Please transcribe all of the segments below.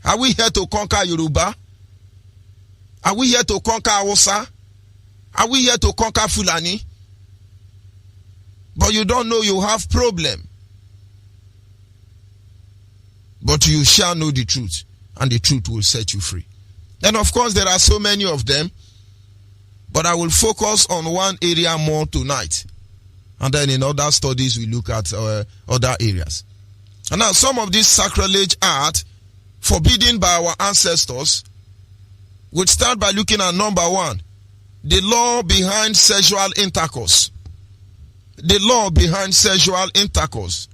Are we here to conquer Yoruba? Are we here to conquer Hausa? Are we here to conquer Fulani? But you don't know you have problem. But you shall know the truth, and the truth will set you free. And of course, there are so many of them, but I will focus on one area more tonight. And then in other studies, we look at other areas. And now, some of this sacrilege art forbidden by our ancestors would start by looking at number one, the law behind sexual intercourse. The law behind sexual intercourse.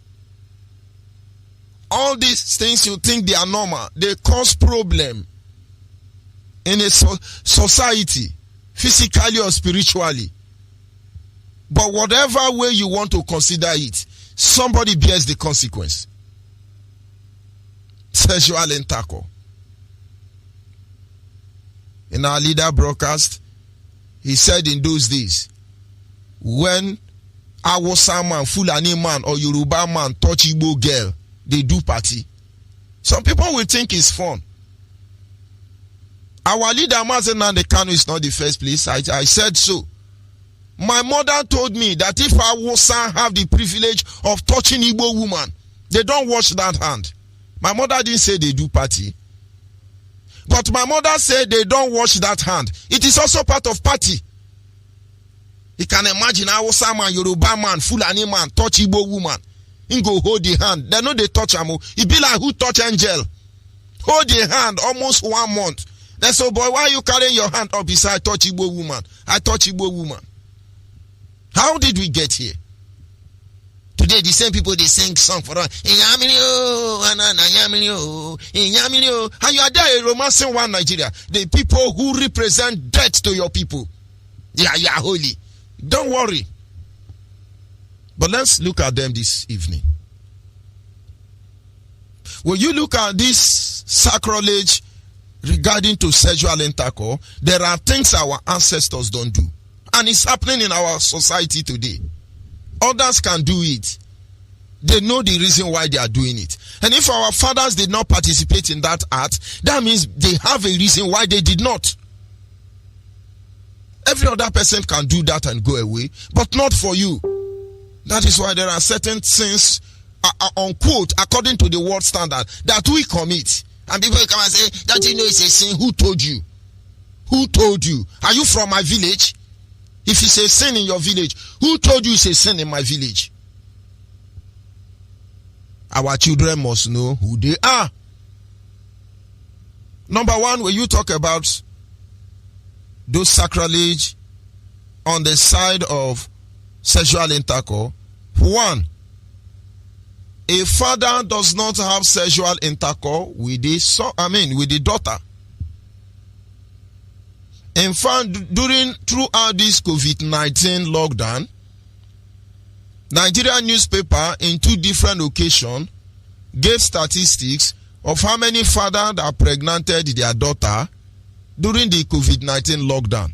All these things you think they are normal, they cause problem in a society, physically or spiritually. But whatever way you want to consider it, somebody bears the consequence. Sexual intercourse. In our leader broadcast, he said in those days, when Hausa man, Fulani man, or Yoruba man touch Igbo girl, they do party. Some people will think it's fun. Our leader Mazi Kanu is not the first place. I said so. My mother told me that if Hausa have the privilege of touching Igbo woman, they don't wash that hand. My mother didn't say they do party. But my mother said they don't wash that hand. It is also part of party. You can imagine Hausa man, Yoruba man, Fulani man touch Igbo woman. He go hold the hand. They know they touch am. It be like who touch angel. Hold the hand almost 1 month. Then so boy, why are you carrying your hand up? He said, I touch Igbo woman. I touch Igbo woman. How did we get here? Today, the same people, they sing song for us. And you are there romancing one Nigeria. The people who represent death to your people. You are holy. Don't worry. But let's look at them this evening. When you look at this sacrilege regarding to sexual intercourse, there are things our ancestors don't do. And it's happening in our society today. Others can do it. They know the reason why they are doing it. And if our fathers did not participate in that act, that means they have a reason why they did not. Every other person can do that and go away, but not for you. That is why there are certain sins, unquote, according to the world standard, that we commit. And people come and say, don't you know it's a sin? Who told you? Who told you? Are you from my village? If it's a sin in your village, who told you it's a sin in my village? Our children must know who they are. Number one, when you talk about those sacrilege on the side of sexual intercourse, one, a father does not have sexual intercourse with the daughter. In fact, throughout this COVID-19 lockdown, Nigerian newspaper in 2 different occasions gave statistics of how many fathers that pregnanted their daughter during the COVID-19 lockdown.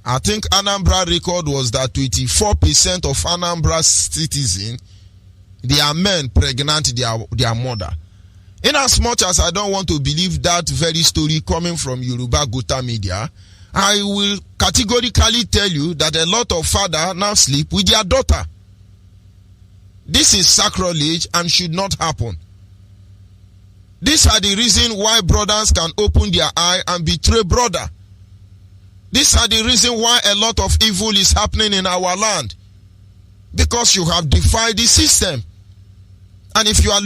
I think Anambra record was that 24% of Anambra citizens, they are men pregnant their mother. In as much as I don't want to believe that very story coming from Yoruba Gota media, I will categorically tell you that a lot of fathers now sleep with their daughter. This is sacrilege and should not happen. These are the reason why brothers can open their eye and betray brother. These are the reason why a lot of evil is happening in our land. Because you have defied the system. And if you are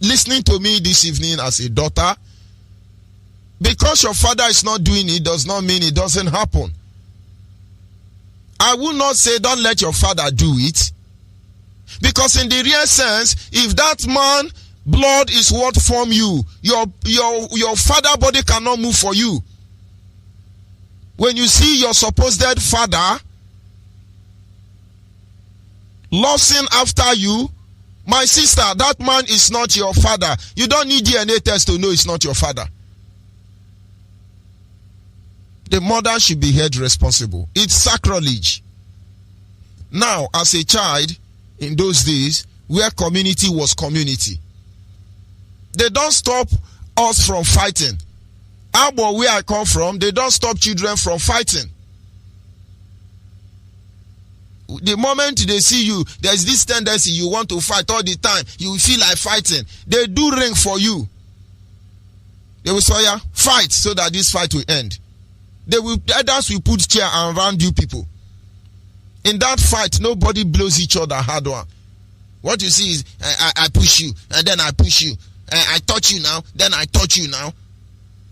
listening to me this evening as a daughter, because your father is not doing it does not mean it doesn't happen. I will not say don't let your father do it. Because in the real sense, if that man blood is what form you, your father body cannot move for you. When you see your supposed dead father lusting after you, my sister, that man is not your father. You don't need DNA test to know it's not your father. The mother should be held responsible. It's sacrilege. Now, as a child, in those days, where community was community, they don't stop us from fighting. But where I come from, they don't stop children from fighting. The moment they see you, there's this tendency you want to fight all the time. You feel like fighting. They do ring for you. They will say, yeah, fight so that this fight will end. Others will put chair around you people. In that fight, nobody blows each other hard one. What you see is, I push you, and then I push you. I touch you now, then I touch you now.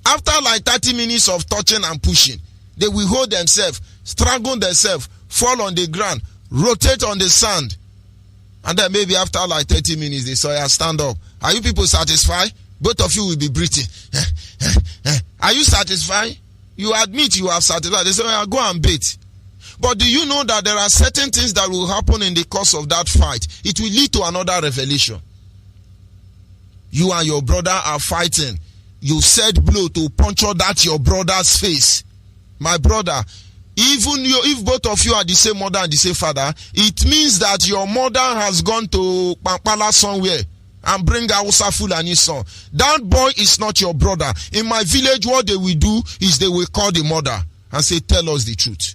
After like 30 minutes of touching and pushing, they will hold themselves, strangle themselves, fall on the ground, rotate on the sand. And then maybe after like 30 minutes, they say, stand up. Are you people satisfied? Both of you will be breathing. Are you satisfied? You admit you have satisfied. They say, go and bathe. But do you know that there are certain things that will happen in the course of that fight? It will lead to another revelation. You and your brother are fighting. You set blow to puncture that your brother's face. My brother, even you, if both of you are the same mother and the same father, it means that your mother has gone to Pampala somewhere and bring Hausa Fulani son. That boy is not your brother. In my village, what they will do is they will call the mother and say, tell us the truth.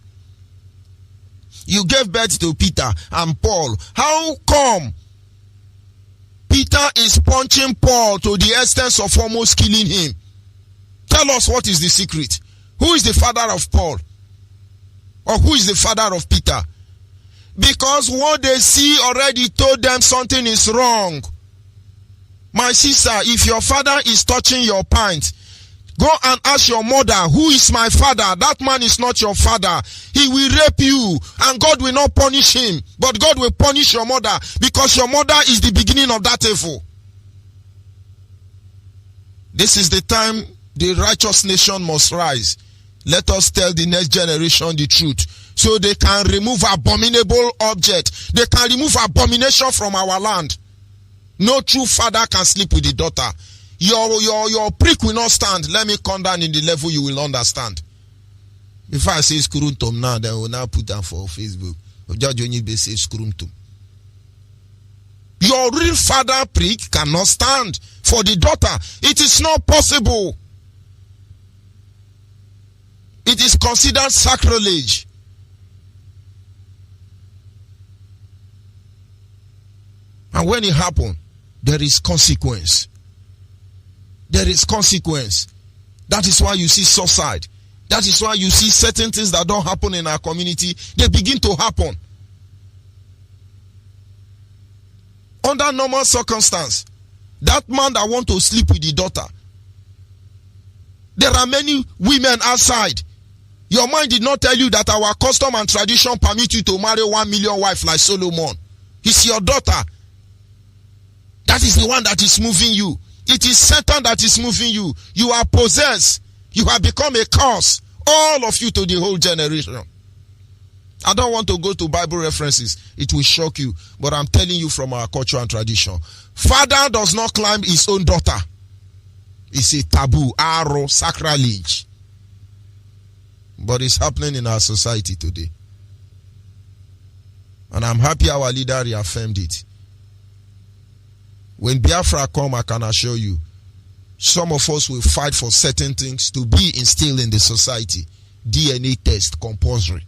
You gave birth to Peter and Paul. How come Peter is punching Paul to the extent of almost killing him? Tell us, what is the secret? Who is the father of Paul? Or who is the father of Peter? Because what they see already told them something is wrong. My sister, if your father is touching your pint, go and ask your mother, who is my father? That man is not your father. He will rape you and God will not punish him. But God will punish your mother because your mother is the beginning of that evil. This is the time the righteous nation must rise. Let us tell the next generation the truth so they can remove abominable object. They can remove abomination from our land. No true father can sleep with the daughter. Your prick will not stand. Let me come down in the level you will understand. If I say skuruntum now, then we'll now put that for Facebook. Judge Onyeibe says skuruntum. Your real father prick cannot stand for the daughter. It is not possible. It is considered sacrilege. And when it happens, there is consequence. There is consequence. That is why you see suicide. That is why you see certain things that don't happen in our community, they begin to happen. Under normal circumstance, that man that want to sleep with the daughter, there are many women outside. Your mind did not tell you that our custom and tradition permit you to marry 1 million wives like Solomon. It's your daughter. That is the one that is moving you. It is Satan that is moving you. You are possessed. You have become a curse. All of you to the whole generation. I don't want to go to Bible references. It will shock you. But I'm telling you from our culture and tradition. Father does not climb his own daughter. It's a taboo, arrow, sacrilege. But it's happening in our society today. And I'm happy our leader reaffirmed it. When Biafra come, I can assure you, some of us will fight for certain things to be instilled in the society. DNA test, compulsory.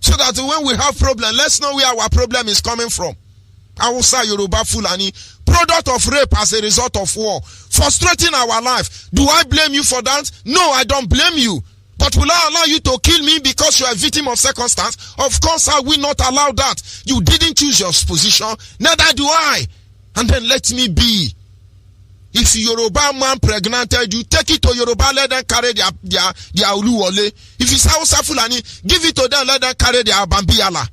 So that when we have problem, let's know where our problem is coming from. Hausa, Yoruba, Fulani, product of rape as a result of war, frustrating our life. Do I blame you for that? No, I don't blame you. But will I allow you to kill me because you are a victim of circumstance? Of course I will not allow that. You didn't choose your position, neither do I. And then let me be. If Yoruba man pregnanted you, take it to Yoruba, let them carry their uluwole. If it's Hausa Fulani, give it to them, let them carry their bambiyala.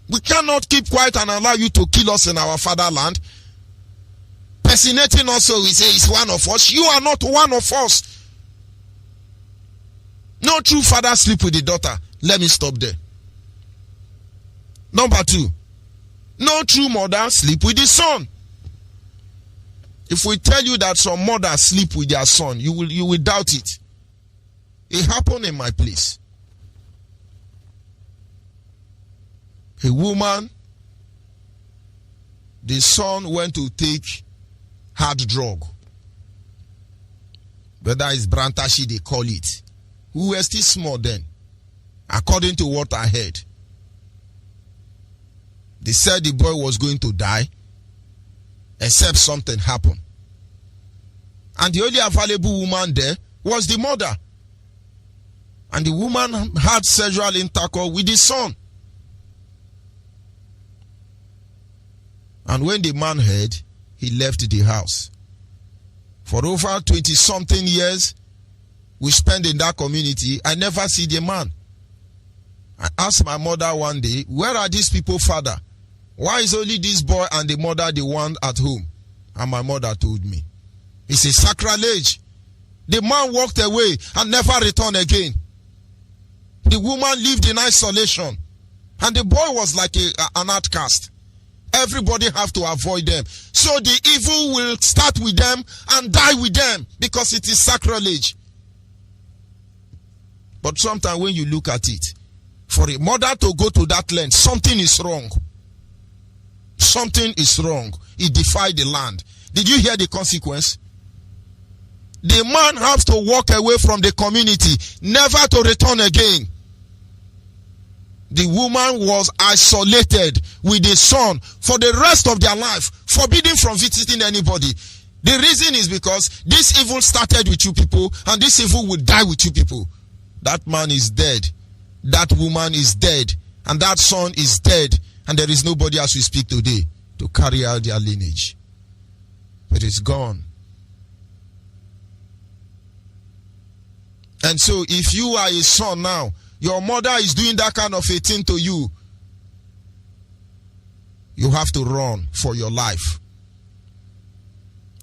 We cannot keep quiet and allow you to kill us in our fatherland. Personating also, we say, is one of us. You are not one of us. No true father sleep with the daughter. Let me stop there. Number 2. No true mother sleep with the son. If we tell you that some mothers sleep with their son, you will doubt it. It happened in my place. A woman, the son went to take hard drug. Whether it's Brantashi, they call it. We were still small then, according to what I heard. They said the boy was going to die, except something happened. And the only available woman there was the mother. And the woman had sexual intercourse with the son. And when the man heard, he left the house. For over 20-something years, we spent in that community. I never see the man. I asked my mother one day, where are these people, father? Why is only this boy and the mother the one at home? And my mother told me, it's a sacrilege. The man walked away and never returned again. The woman lived in isolation. And the boy was like an outcast. Everybody have to avoid them. So the evil will start with them and die with them because it is sacrilege. But sometimes when you look at it, for a mother to go to that length, something is wrong. Something is wrong. It defied the land. Did you hear the consequence? The man has to walk away from the community, never to return again. The woman was isolated with the son for the rest of their life, forbidden from visiting anybody. The reason is because this evil started with you people, and this evil will die with you people. That man is dead. That woman is dead. And that son is dead. And there is nobody as we speak today to carry out their lineage. It is gone. And so if you are a son now, your mother is doing that kind of a thing to you, you have to run for your life.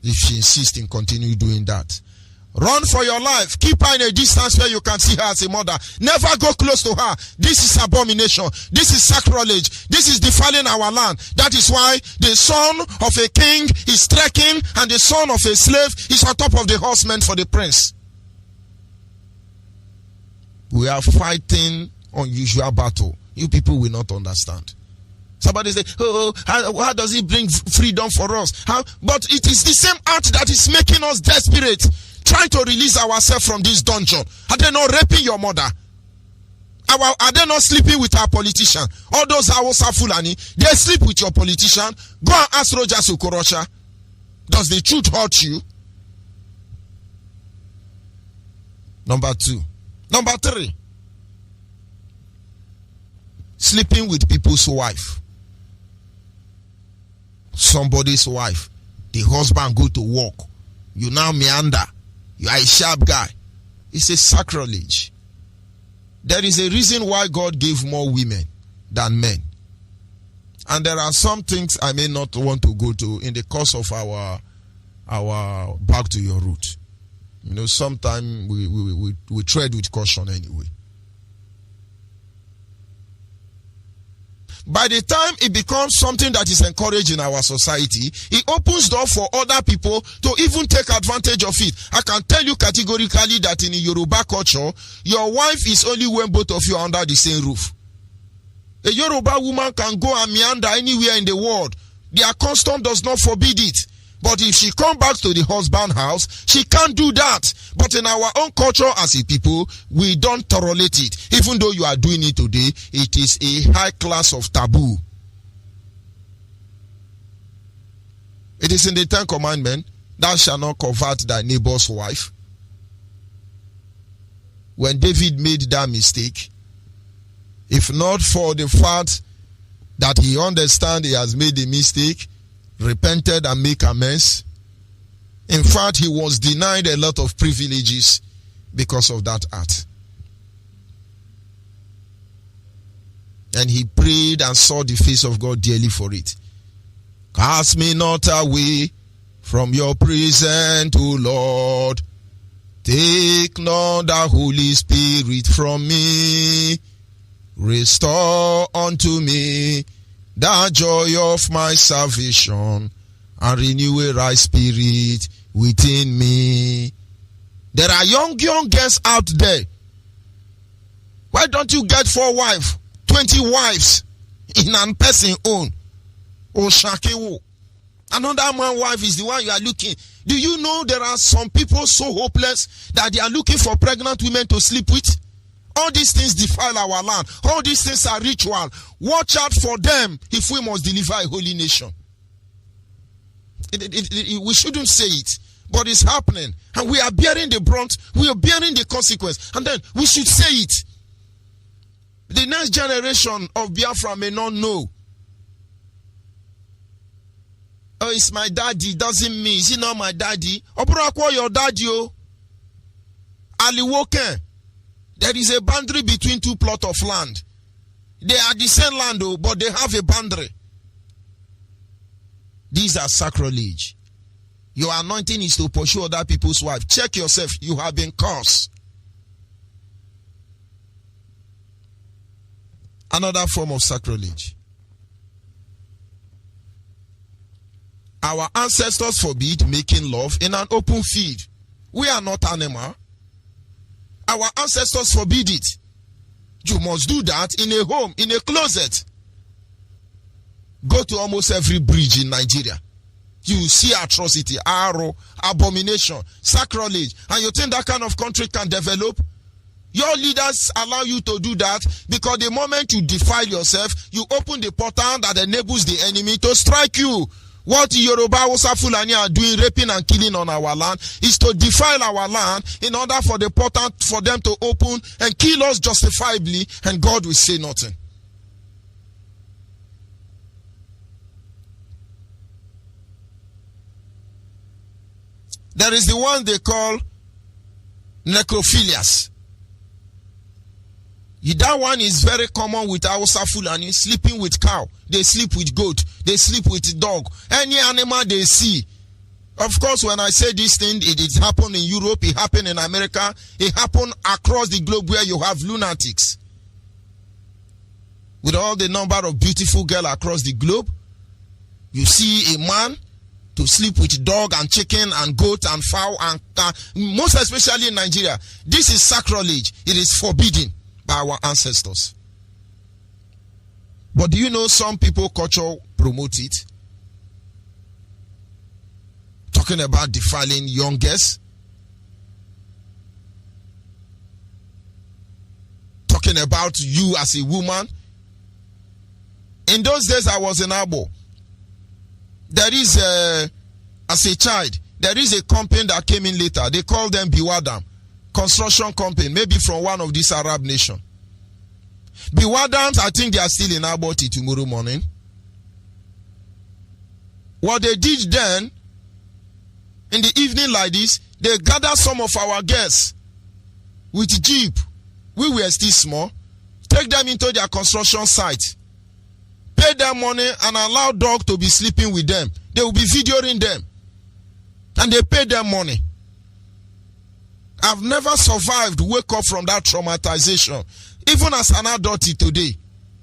If she insists in continue doing that, run for your life. Keep her in a distance where you can see her as a mother. Never go close to her. This is abomination. This is sacrilege. This is defiling our land. That is why the son of a king is trekking and the son of a slave is on top of the horseman for the prince. We are fighting unusual battle. You people will not understand. Somebody say, oh, how does it bring freedom for us? How? But it is the same act that is making us desperate, trying to release ourselves from this dungeon. Are they not raping your mother? Are they not sleeping with our politician? All those Hausa Fulani, they sleep with your politician. Go and ask Roger Sokorosha. Does the truth hurt you? Number 2. Number 3. Sleeping with people's wife. Somebody's wife. The husband go to work. You now meander. You are a sharp guy. It's a sacrilege. There is a reason why God gave more women than men. And there are some things I may not want to go to in the course of our back to your root. You know, sometimes we tread with caution anyway. By the time it becomes something that is encouraged in our society, it opens door for other people to even take advantage of it. I can tell you categorically that in Yoruba culture, your wife is only when both of you are under the same roof. A Yoruba woman can go and meander anywhere in the world. Their custom does not forbid it. But if she comes back to the husband's house, she can't do that. But in our own culture as a people, we don't tolerate it. Even though you are doing it today, it is a high class of taboo. It is in the 10 Commandments, thou shalt not covet thy neighbor's wife. When David made that mistake, if not for the fact that he understands he has made a mistake, repented and make amends. In fact, he was denied a lot of privileges because of that act. And he prayed and saw the face of God dearly for it. Cast me not away from your presence, O Lord. Take not the Holy Spirit from me. Restore unto me the joy of my salvation, and renew a right spirit within me. There are young girls out there. Why don't you get 4 wives, 20 wives in an person own? Oshakewo. Another man's wife is the one you are looking. Do you know there are some people so hopeless that they are looking for pregnant women to sleep with? All these things defile our land. All these things are ritual. Watch out for them if we must deliver a holy nation. We shouldn't say it, but it's happening. And we are bearing the brunt. We are bearing the consequence. And then we should say it. The next generation of Biafra may not know. Oh, it's my daddy. Doesn't mean, is he not my daddy? Oburakwa your daddy, oh. Aliwoken. There is a boundary between two plots of land. They are the same land, oh, but they have a boundary. These are sacrilege. Your anointing is to pursue other people's wives. Check yourself. You have been cursed. Another form of sacrilege. Our ancestors forbid making love in an open field. We are not animal. Our ancestors forbid it. You must do that in a home, in a closet. Go to almost every bridge in Nigeria. You see atrocity, arrow, abomination, sacrilege. And you think that kind of country can develop? Your leaders allow you to do that because the moment you defile yourself, you open the portal that enables the enemy to strike you. What Yoruba Hausa Fulani are doing, raping and killing on our land, is to defile our land in order for the portal for them to open and kill us justifiably, and God will say nothing. There is the one they call necrophilias. That one is very common with Hausa Fulani, sleeping with cow. They sleep with goat. They sleep with dog. Any animal they see. Of course, when I say this thing, it happened in Europe, it happened in America, it happened across the globe where you have lunatics. With all the number of beautiful girls across the globe, you see a man to sleep with dog and chicken and goat and fowl and most especially in Nigeria. This is sacrilege. It is forbidden by our ancestors. But do you know some people culture promote it? Talking about defiling young girls. Talking about you as a woman. In those days I was in Abo. There is as a child, there is a company that came in later. They call them Biwadam. Construction company, maybe from one of these Arab nations. Biwadams, I think they are still in Aboti tomorrow morning. What they did then, in the evening like this, they gathered some of our guests with jeep. We were still small. Take them into their construction site. Pay them money and allow dog to be sleeping with them. They will be videoing them. And they pay them money. I've never survived wake up from that traumatization. Even as an adult today.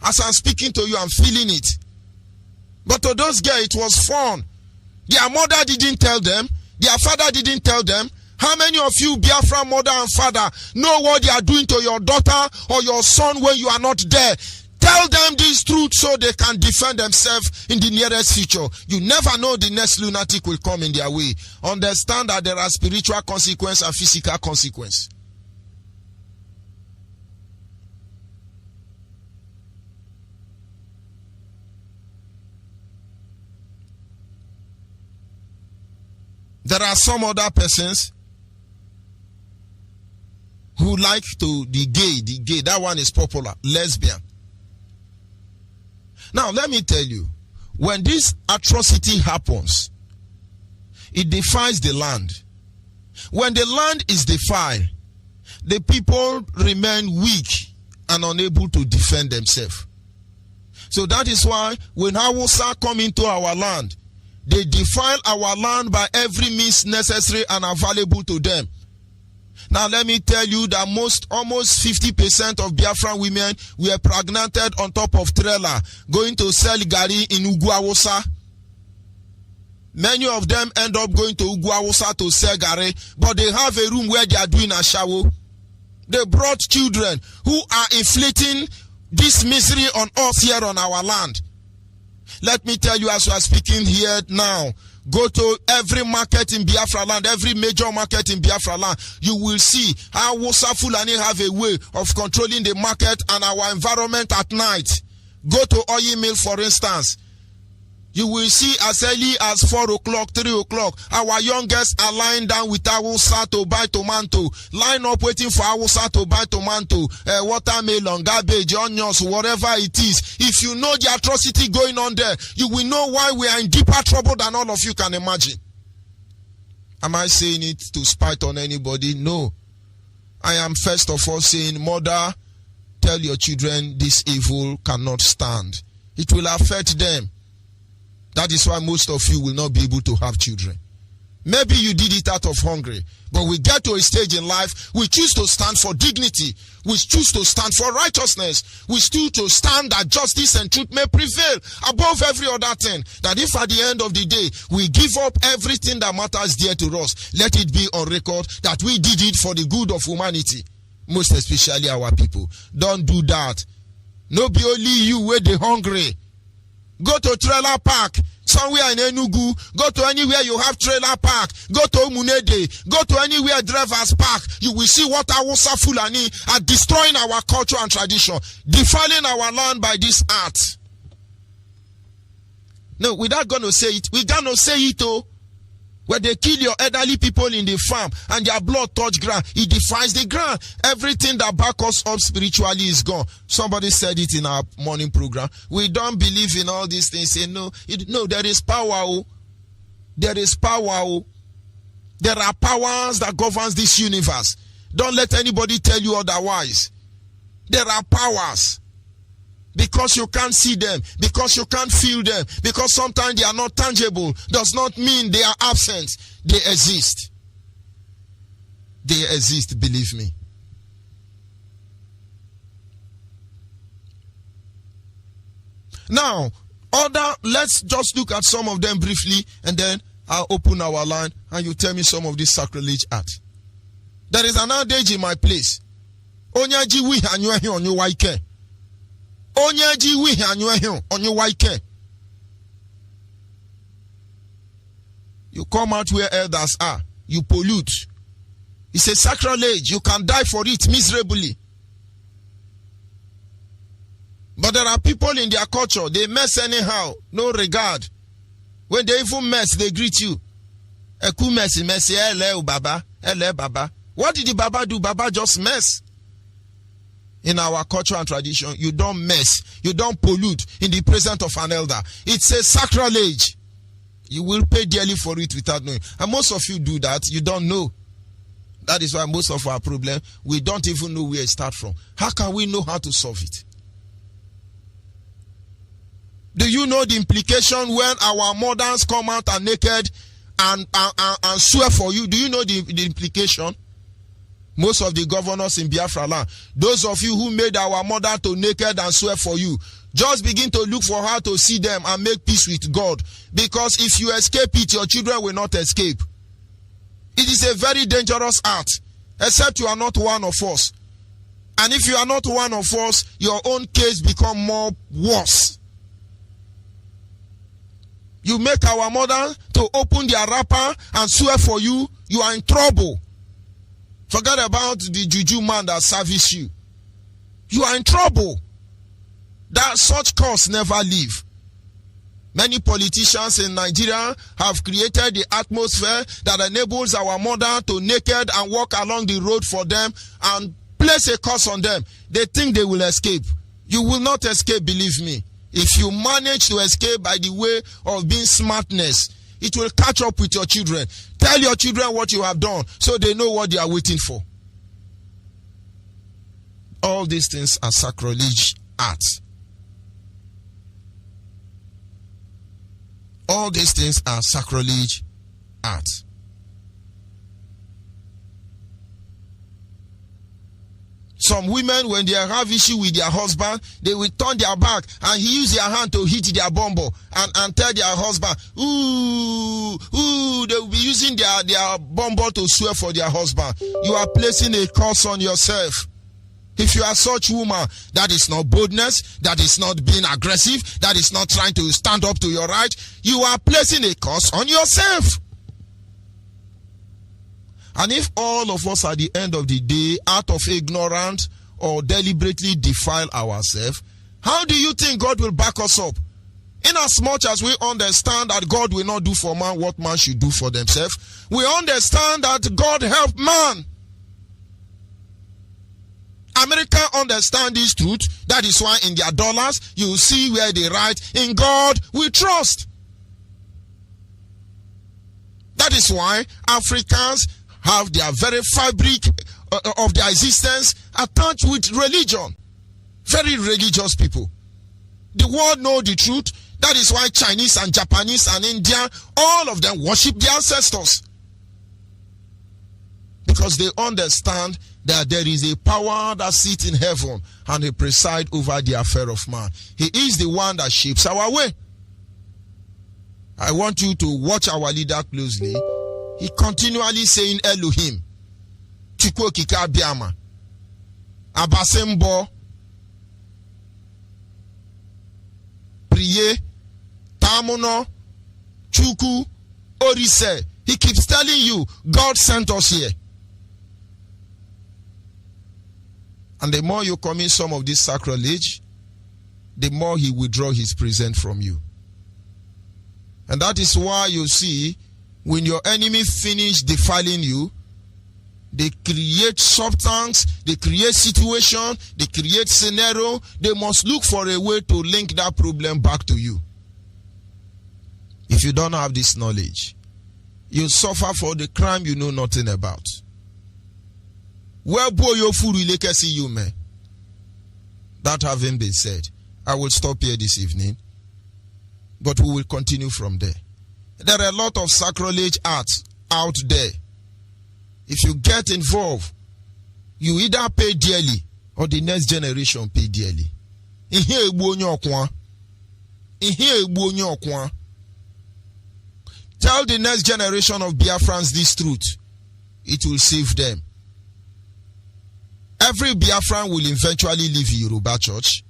As I'm speaking to you, I'm feeling it. But to those girls, it was fun. Their mother didn't tell them. Their father didn't tell them. How many of you, Biafra mother and father, know what they are doing to your daughter or your son when you are not there? Tell them this truth so they can defend themselves in the nearest future. You never know the next lunatic will come in their way. Understand that there are spiritual consequences and physical consequences. There are some other persons who like to the gay, that one is popular, lesbian. Now, let me tell you, when this atrocity happens, it defiles the land. When the land is defiled, the people remain weak and unable to defend themselves. So that is why when Hausa come into our land, they defile our land by every means necessary and available to them. Now let me tell you that almost 50% of Biafran women were pregnanted on top of trailer going to sell gari in Ugwawosa. Many of them end up going to Ugwawosa to sell gari, but they have a room where they are doing a shower. They brought children who are inflicting this misery on us here on our land. Let me tell you, as we are speaking here now, go to every market in Biafra land, every major market in Biafra land. You will see how Hausa Fulani have a way of controlling the market and our environment at night. Go to oil mill, for instance. You will see as early as 4 o'clock, 3 o'clock, our youngest are lying down with Hausa to buy tomato. Line up waiting for Hausa to buy tomato, watermelon, garbage, onions, whatever it is. If you know the atrocity going on there, you will know why we are in deeper trouble than all of you can imagine. Am I saying it to spite on anybody? No. I am first of all saying, mother, tell your children this evil cannot stand. It will affect them. That is why most of you will not be able to have children. Maybe you did it out of hunger, but we get to a stage in life, we choose to stand for dignity. We choose to stand for righteousness. We choose to stand that justice and truth may prevail above every other thing. That if at the end of the day, we give up everything that matters dear to us, let it be on record that we did it for the good of humanity, most especially our people. Don't do that. No be only you where they hungry. Go to trailer park somewhere in Enugu. Go to anywhere you have trailer park. Go to Munede. Go to anywhere drivers park. You will see what Hausa Fulani are destroying our culture and tradition, defiling our land by this art. No, we're not going to say it. We're going to say it, oh. Where they kill your elderly people in the farm and their blood touch ground, it defies the ground. Everything that backs us up spiritually is gone. Somebody said it in our morning program. We don't believe in all these things. Say no, no, there is power. Oh. There is power. Oh. There are powers that governs this universe. Don't let anybody tell you otherwise. There are powers. Because you can't see them, because you can't feel them, because sometimes they are not tangible, does not mean they are absent. They exist. They exist, believe me. Now, let's just look at some of them briefly, and then I'll open our line, and you tell me some of this sacrilege art. There is an adage in my place. Onyaji wi anyuehi onyu waike. Onyaji wi anyuehi onyu waike. You come out where elders are. You pollute. It's a sacrilege. You can die for it miserably. But there are people in their culture, they mess anyhow, no regard. When they even mess, they greet you. Eku messi, ele baba, ele baba. What did the baba do? Baba just mess. In our culture and tradition, you don't mess, you don't pollute in the presence of an elder. It's a sacrilege. You will pay dearly for it without knowing. And most of you do that, you don't know. That is why most of our problem, we don't even know where it starts from. How can we know how to solve it? Do you know the implication when our mothers come out and naked and swear for you? Do you know the implication? Most of the governors in Biafra land, those of you who made our mother to naked and swear for you, just begin to look for how to see them and make peace with God. Because if you escape it, your children will not escape. It is a very dangerous act, except you are not one of us. And if you are not one of us, your own case become more worse. You make our mother to open their wrapper and swear for you, you are in trouble. Forget about the juju man that service you. You are in trouble. That such cause never leave. Many politicians in Nigeria have created the atmosphere that enables our mother to naked and walk along the road for them and place a curse on them. They think they will escape. You will not escape, believe me. If you manage to escape by the way of being smartness, it will catch up with your children. Tell your children what you have done so they know what they are waiting for. All these things are sacrilege acts. All these things are sacrilege acts. Some women, when they have issue with their husband, they will turn their back and he use their hand to hit their bumbo and tell their husband, they will be using their bumbo to swear for their husband. You are placing a curse on yourself. If you are such woman, that is not boldness, that is not being aggressive, that is not trying to stand up to your right, you are placing a curse on yourself. And if all of us at the end of the day, out of ignorance or deliberately defile ourselves, how do you think God will back us up? In as much as we understand that God will not do for man what man should do for themselves, we understand that God help man. America understand this truth. That is why in their dollars, you see where they write, in God we trust. That is why Africans have their very fabric of their existence attached with religion. Very religious people. The world know the truth. That is why Chinese and Japanese and Indian, all of them worship their ancestors. Because they understand that there is a power that sits in heaven and he presides over the affair of man. He is the one that shapes our way. I want you to watch our leader closely. He continually saying Elohim, Chukwu Okike Abiama, Abasembo, Priye, Tamuno, Chukwu, Orise. He keeps telling you, God sent us here. And the more you commit some of this sacrilege, the more he withdraw his presence from you. And that is why you see, when your enemy finish defiling you, they create substance, they create situation, they create scenario. They must look for a way to link that problem back to you. If you don't have this knowledge, you suffer for the crime you know nothing about. Well, boy, your food will see you, man. That having been said, I will stop here this evening, but we will continue from there. There are a lot of sacrilege arts out there. If you get involved, you either pay dearly or the next generation pay dearly. Tell the next generation of Biafrans this truth. It will save them. Every Biafran will eventually leave Yoruba church,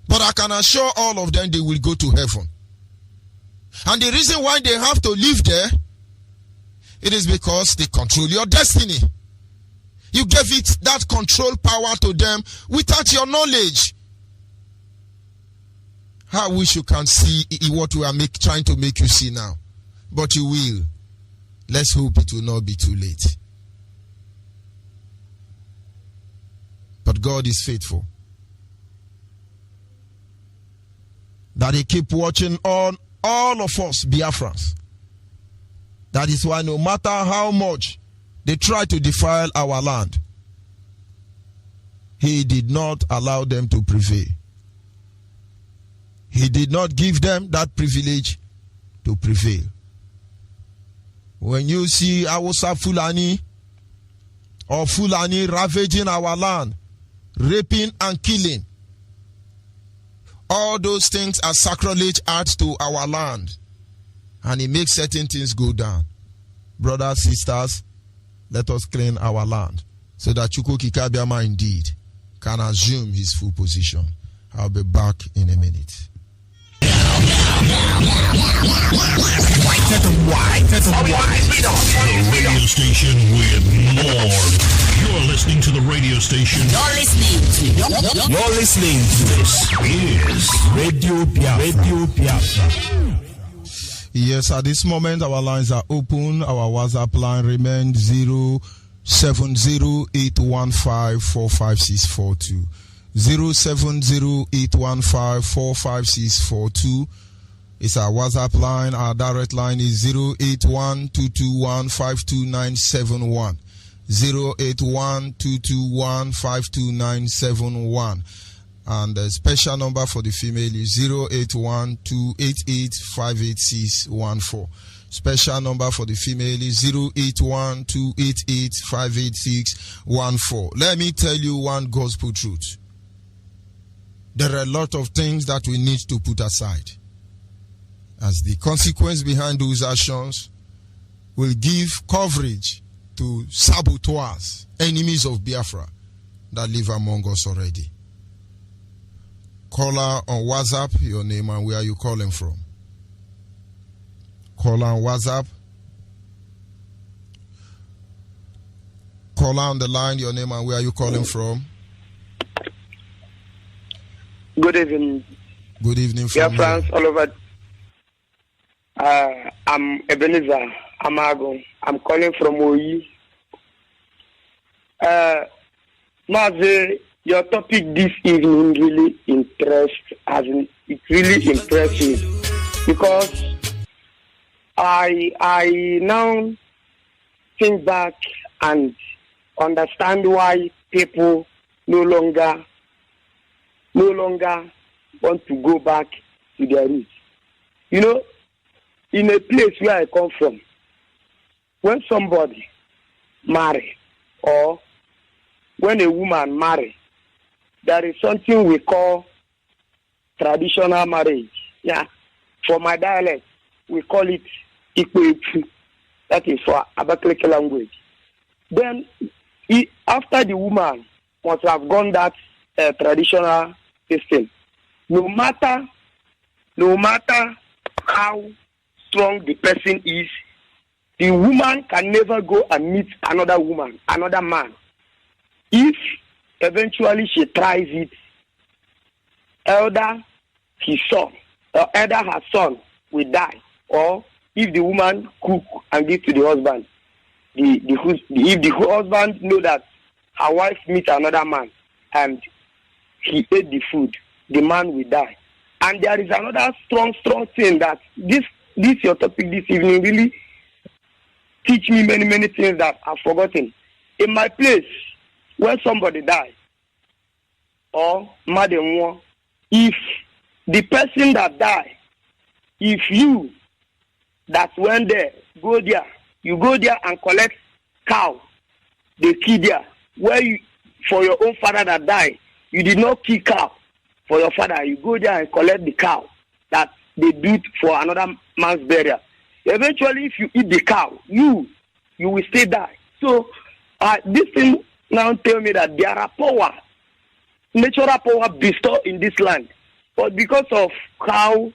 but I can assure all of them they will go to heaven. And the reason why they have to live there, it is because they control your destiny. You gave it that control power to them without your knowledge. I wish you can see what we are trying to make you see now. But you will. Let's hope it will not be too late. But God is faithful. That He keep watching on all of us Biafrans. That is why no matter how much they try to defile our land, He did not allow them to prevail. He did not give them that privilege to prevail. When you see Hausa Fulani or Fulani ravaging our land, raping and killing, all those things are sacrilege acts to our land. And it makes certain things go down. Brothers, sisters, let us clean our land so that Chukwu Okike Abiama indeed can assume his full position. I'll be back in a minute. The radio station with more. You're listening to the radio station. You're listening to this is Radio Biafra. Yes, at this moment our lines are open. Our WhatsApp line remains 07081545642. 07081545642. It's our WhatsApp line. Our direct line is 08122152971. 08122152971. And the special number for the female is 08128858614. Special number for the female is 08128858614. Let me tell you one gospel truth. There are a lot of things that we need to put aside, as the consequence behind those actions will give coverage to saboteurs, enemies of Biafra, that live among us already. Caller on WhatsApp, your name and where are you calling from? Caller on WhatsApp. Caller on the line, your name and where are you calling from? Good evening. Good evening from France, all over. I'm Ebenezer Amago. I'm calling from Oyi. Mazi, your topic this evening really it really impressed me because I now think back and understand why people no longer want to go back to their roots. You know, in a place where I come from, when somebody marry or when a woman marry, there is something we call traditional marriage. Yeah, for my dialect, we call it Ipob. That is for Abakaliki language. Then, after the woman must have gone that traditional system, no matter how strong the person is, the woman can never go and meet another woman, another man. If eventually she tries it, either his son or either her son will die, or if the woman cook and give to the husband, if the husband know that her wife meets another man and he ate the food, the man will die. And there is another strong thing that this your topic this evening really teach me many things that I've forgotten. In my place, when somebody dies, or madam, if the person that died, if you that went there, you go there and collect cow, they kill there. Where you, for your own father that died, you did not kill cow for your father. You go there and collect the cow that they do for another man's burial. Eventually, if you eat the cow, you will still die. So this thing now tell me that there are power, natural power bestowed in this land. But because of how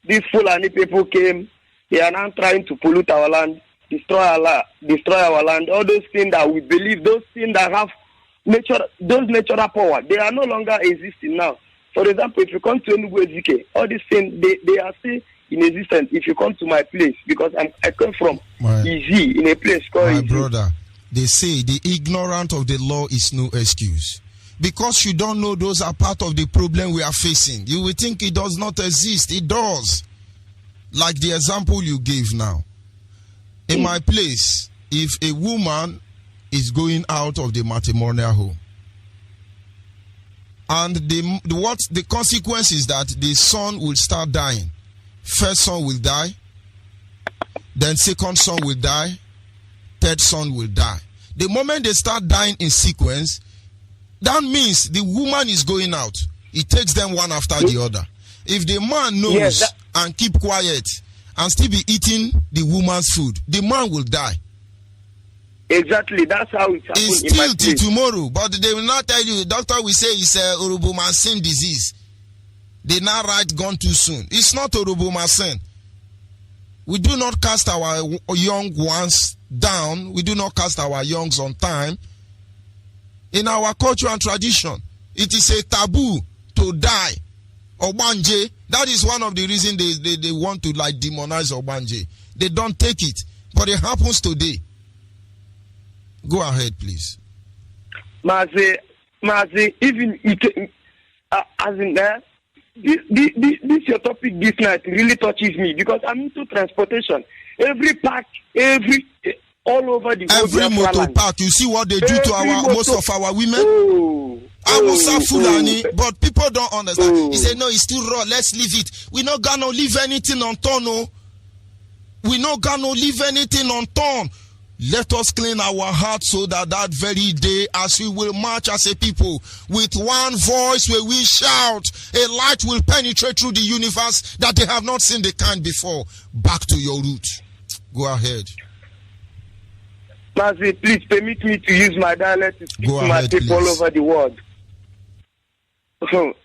these Fulani people came, they are now trying to pollute our land, destroy our land. All those things that we believe, those things that have those natural power, they are no longer existing now. For example, if you come to Enugu Ezike, all these things, they are still in existence. If you come to my place, because I come from Izi, in a place called my Izi. Brother, they say the ignorant of the law is no excuse. Because you don't know, those are part of the problem we are facing. You will think it does not exist. It does. Like the example you gave now. In my place, if a woman is going out of the matrimonial home, and the consequence is that the son will start dying. First son will die, then second son will die, third son will die. The moment they start dying in sequence, that means the woman is going out. It takes them one after the other. If the man knows and keep quiet and still be eating the woman's food, the man will die. Exactly, that's how it happens. It's still till tomorrow, but they will not tell you. The doctor will say it's a Orobomasin disease. They now write gone too soon. It's not Orobomasin. We do not cast our young ones down. We do not cast our youngs on time. In our culture and tradition, it is a taboo to die. Obanje, that is one of the reasons they want to like demonize Obanje. They don't take it, but it happens today. Go ahead, please. Mazi, even as in there, this your topic this night really touches me because I'm into transportation. Every park, all over the world. Every motor park, you see what they do to most of our women? Fulani, but people don't understand. He said, no, it's still raw, let's leave it. We're not gonna leave anything unturned, no. We're not gonna leave anything unturned. Let us clean our hearts so that very day, as we will march as a people, with one voice where we shout, a light will penetrate through the universe that they have not seen the kind before. Back to your roots. Go ahead. Mazi, please permit me to use my dialect to speak Go to my ahead, people all please. over the world.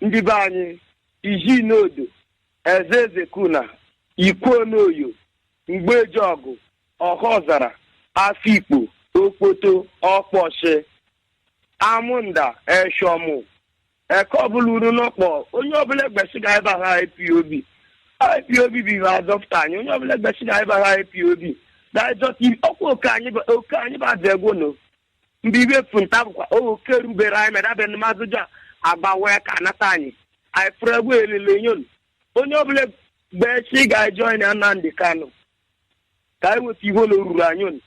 Ndị be anyị, iji n'odo, ezeze kuna, ikwo n'oyo, mgbe jọgụ, ọhọzara, afikpo, okpoto, ọkpọshe, amụnda, eshomu, ekọbụluru n'ọkpọ, onye ọbụla gbesiga ebe ha IPOB. IPOB bụ adọpụta anyị, onye ọbụla gbesiga ebe ha IPOB. Ọkwa oke anyị bụ adịegwo no. Mgbe ibe pụnta bụkwa oke rubere anyị medabe mazụja agbawe ka anata anyị. Anyị fụrụ egwu elele nyon. Onye ọbụla gbesi ga-ejoin ya Nnamdi Kanu. Ka anyị weta ihe ruru anyị.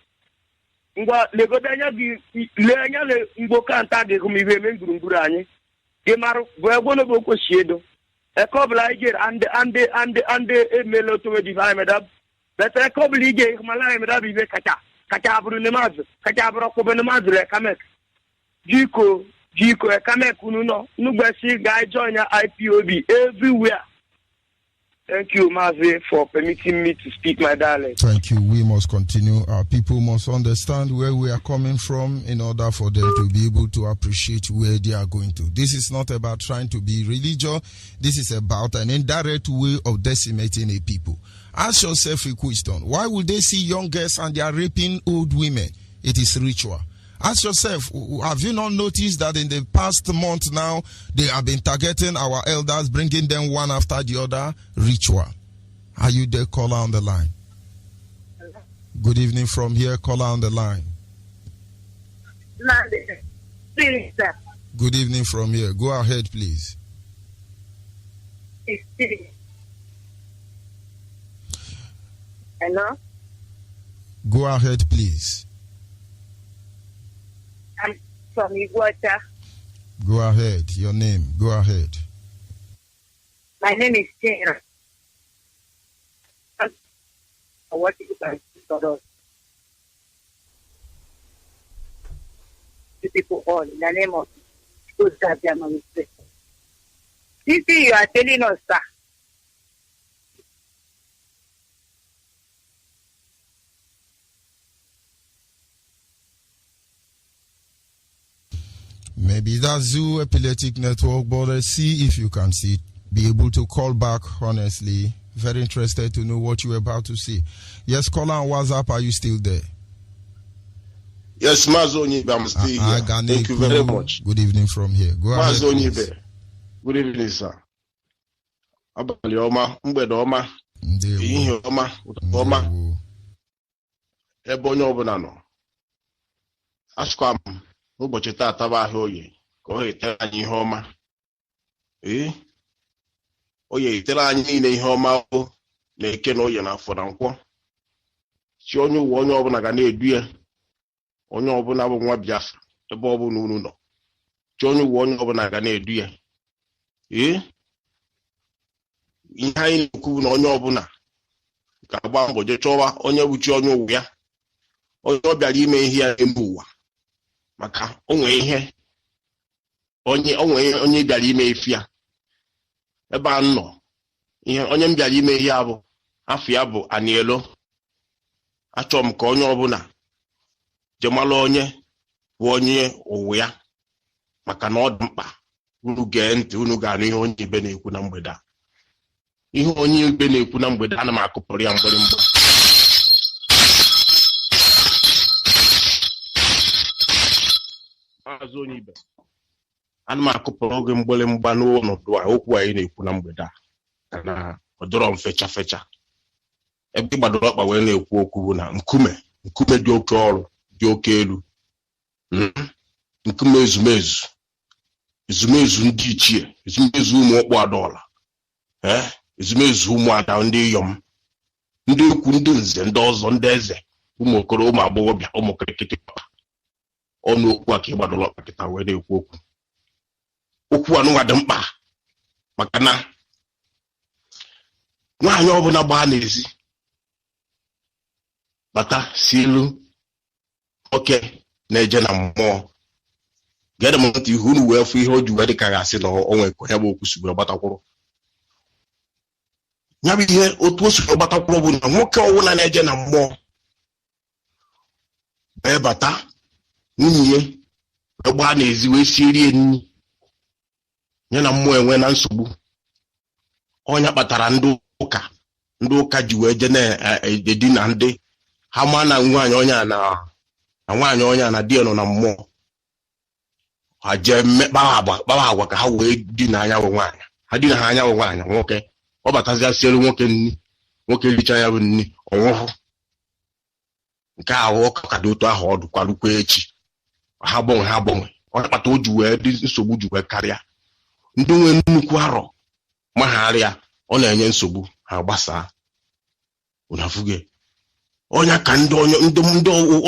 Ngwa legodo anya gị lee anya le mgbo kanta gị hụ ihe eme ngwurugburu anyị. Gị marụ bụ egwu n'obe okwochi edo. Eke ọbụla anyị jere ande emele otowe diva anyị medab. Bete kobli ige mala emeda bibe kacha aburu nemazu kacha aburu kobe nemazu le kamek jiko e kamek ununo nugbesi guy join your IPOB everywhere. Thank you, Mazi, for permitting me to speak my dialect. Thank you. We must continue. Our people must understand where we are coming from in order for them to be able to appreciate where they are going to. This is not about trying to be religious. This is about an indirect way of decimating a people. Ask yourself a question. Why would they see young girls and they are raping old women? It is ritual. Ask yourself, have you not noticed that in the past month now, they have been targeting our elders, bringing them one after the other? Ritual. Are you there, caller on the line? Good evening from here, caller on the line. Good evening from here. Go ahead, please. Hello? Go ahead, please. I'm from Iguata. Go ahead. Your name. Go ahead. My name is Jane. What you can see for us. You people all in the name of God, this thing you are telling us, sir. Maybe that's Zoo Epileptic Network, but let's see if you can be able to call back honestly. Very interested to know what you're about to say. Yes, caller on WhatsApp, are you still there? Yes, Mazi Onyeibe, I'm still here. Thank you very much. Good evening from here. Go ahead. Mazi Onyeibe. Good evening, sir. Abalị ọma, mgbede ọma, ihe ọma, ụtụtụ ọma. Ebe onye ọbụla nọ. Asụkwa m ụbọchị taa taba ahịa oye ka ọ etere anyị ihe ọma. Oye etere anyị niile ihe ọma na eke na oye na afọ na nkwọ. Chi onye uwe onye ọbụla ga na-edu ya. Onye ọbụla bụ nwa Biafra ebe ọbụla unu nọ. Chi onye uwe onye ọbụla ga na-edu ya. Ihe anyị na-ekwu na onye ọbụla ga-agba mbọ je chọwa onye bụ chi onye uwe ya. Onye ọ bịara ime ihe ya eme ụwa. Maka onwe ihe onye bịara ime ife ya ebe a nọ ihe onye m bịara ime ihe ya bụ afọ ya bụ anielo. Achọ m ka onye ọbụla jemala onye bụ onye ụwa ya maka na ọ dị mkpa unu gee ntị unu ga-anụ ihe Onyeibe na-ekwu na mgbede a. Ihe Onyeibe na-ekwu na mgbede ana m akụpụrụ ya mgbịrịmgba. Mazi Onyeibe ana m akụpụrụ oge mgbịrịmgba n'ọnọdụ a okwu anyị na-ekwu na mgbede a na ọ dọrọ m fecha ebe gbadoro ọkpa wee na-ekwu okwu bụ na nkume dị oke ọrụ dị oke elu. Nkume ezumezu ndị ichie, ezumezu ụmụ ọkpụ adaọla, ezumezu ụmụ ada ndị iyom, ndị ukwu, ndị nze, ndị ọzọ, ndị eze, ụmụ okoro, ụmụ agbọghọbịa, ụmụ kirikiti papa. Ọnụ okwu a ka ịgbadoro ọkpa kịta wee na-ekwu okwu anụnwa dị mkpa maka na nwaanyị ọbụla gbaa n'ezi bata si ilu oke na-eje na mmụọ gere m ntị ihu unu wee fụ ihe o ji wee dị ka gasị na onwe ka ya bụ okwu si wee gbatakwụrụ. Ya bụ ihe otu o si wee gbatakwụrụ bụ na nwoke ọbụla na-eje na mmụọ ebata nwunye egba na-ezi wee sirie nri nye na mmụọ enwe na nsogbu. Onye kpatara ndị ụka ji wee je na-edi na ndị ha ma na nwaanyị onye na di nọ na mmụọ ha je kpawa agwa ka ha wee di na anya nwaanyị ha di na ha anya nwaanyị nwoke ọ batazia siere nwoke nri nwoke richa ya bụ nri ọnwụhụ nke ahụ ka dị otu ahụ ọdụ kwarukwa echi ha gbanwe onye kpata o ji wee dị nsogbu ji wee karịa. Ndị nwe nnukwu arọ magharịa ọ na-enye nsogbu ha gbasaa unafuge onye ka ndị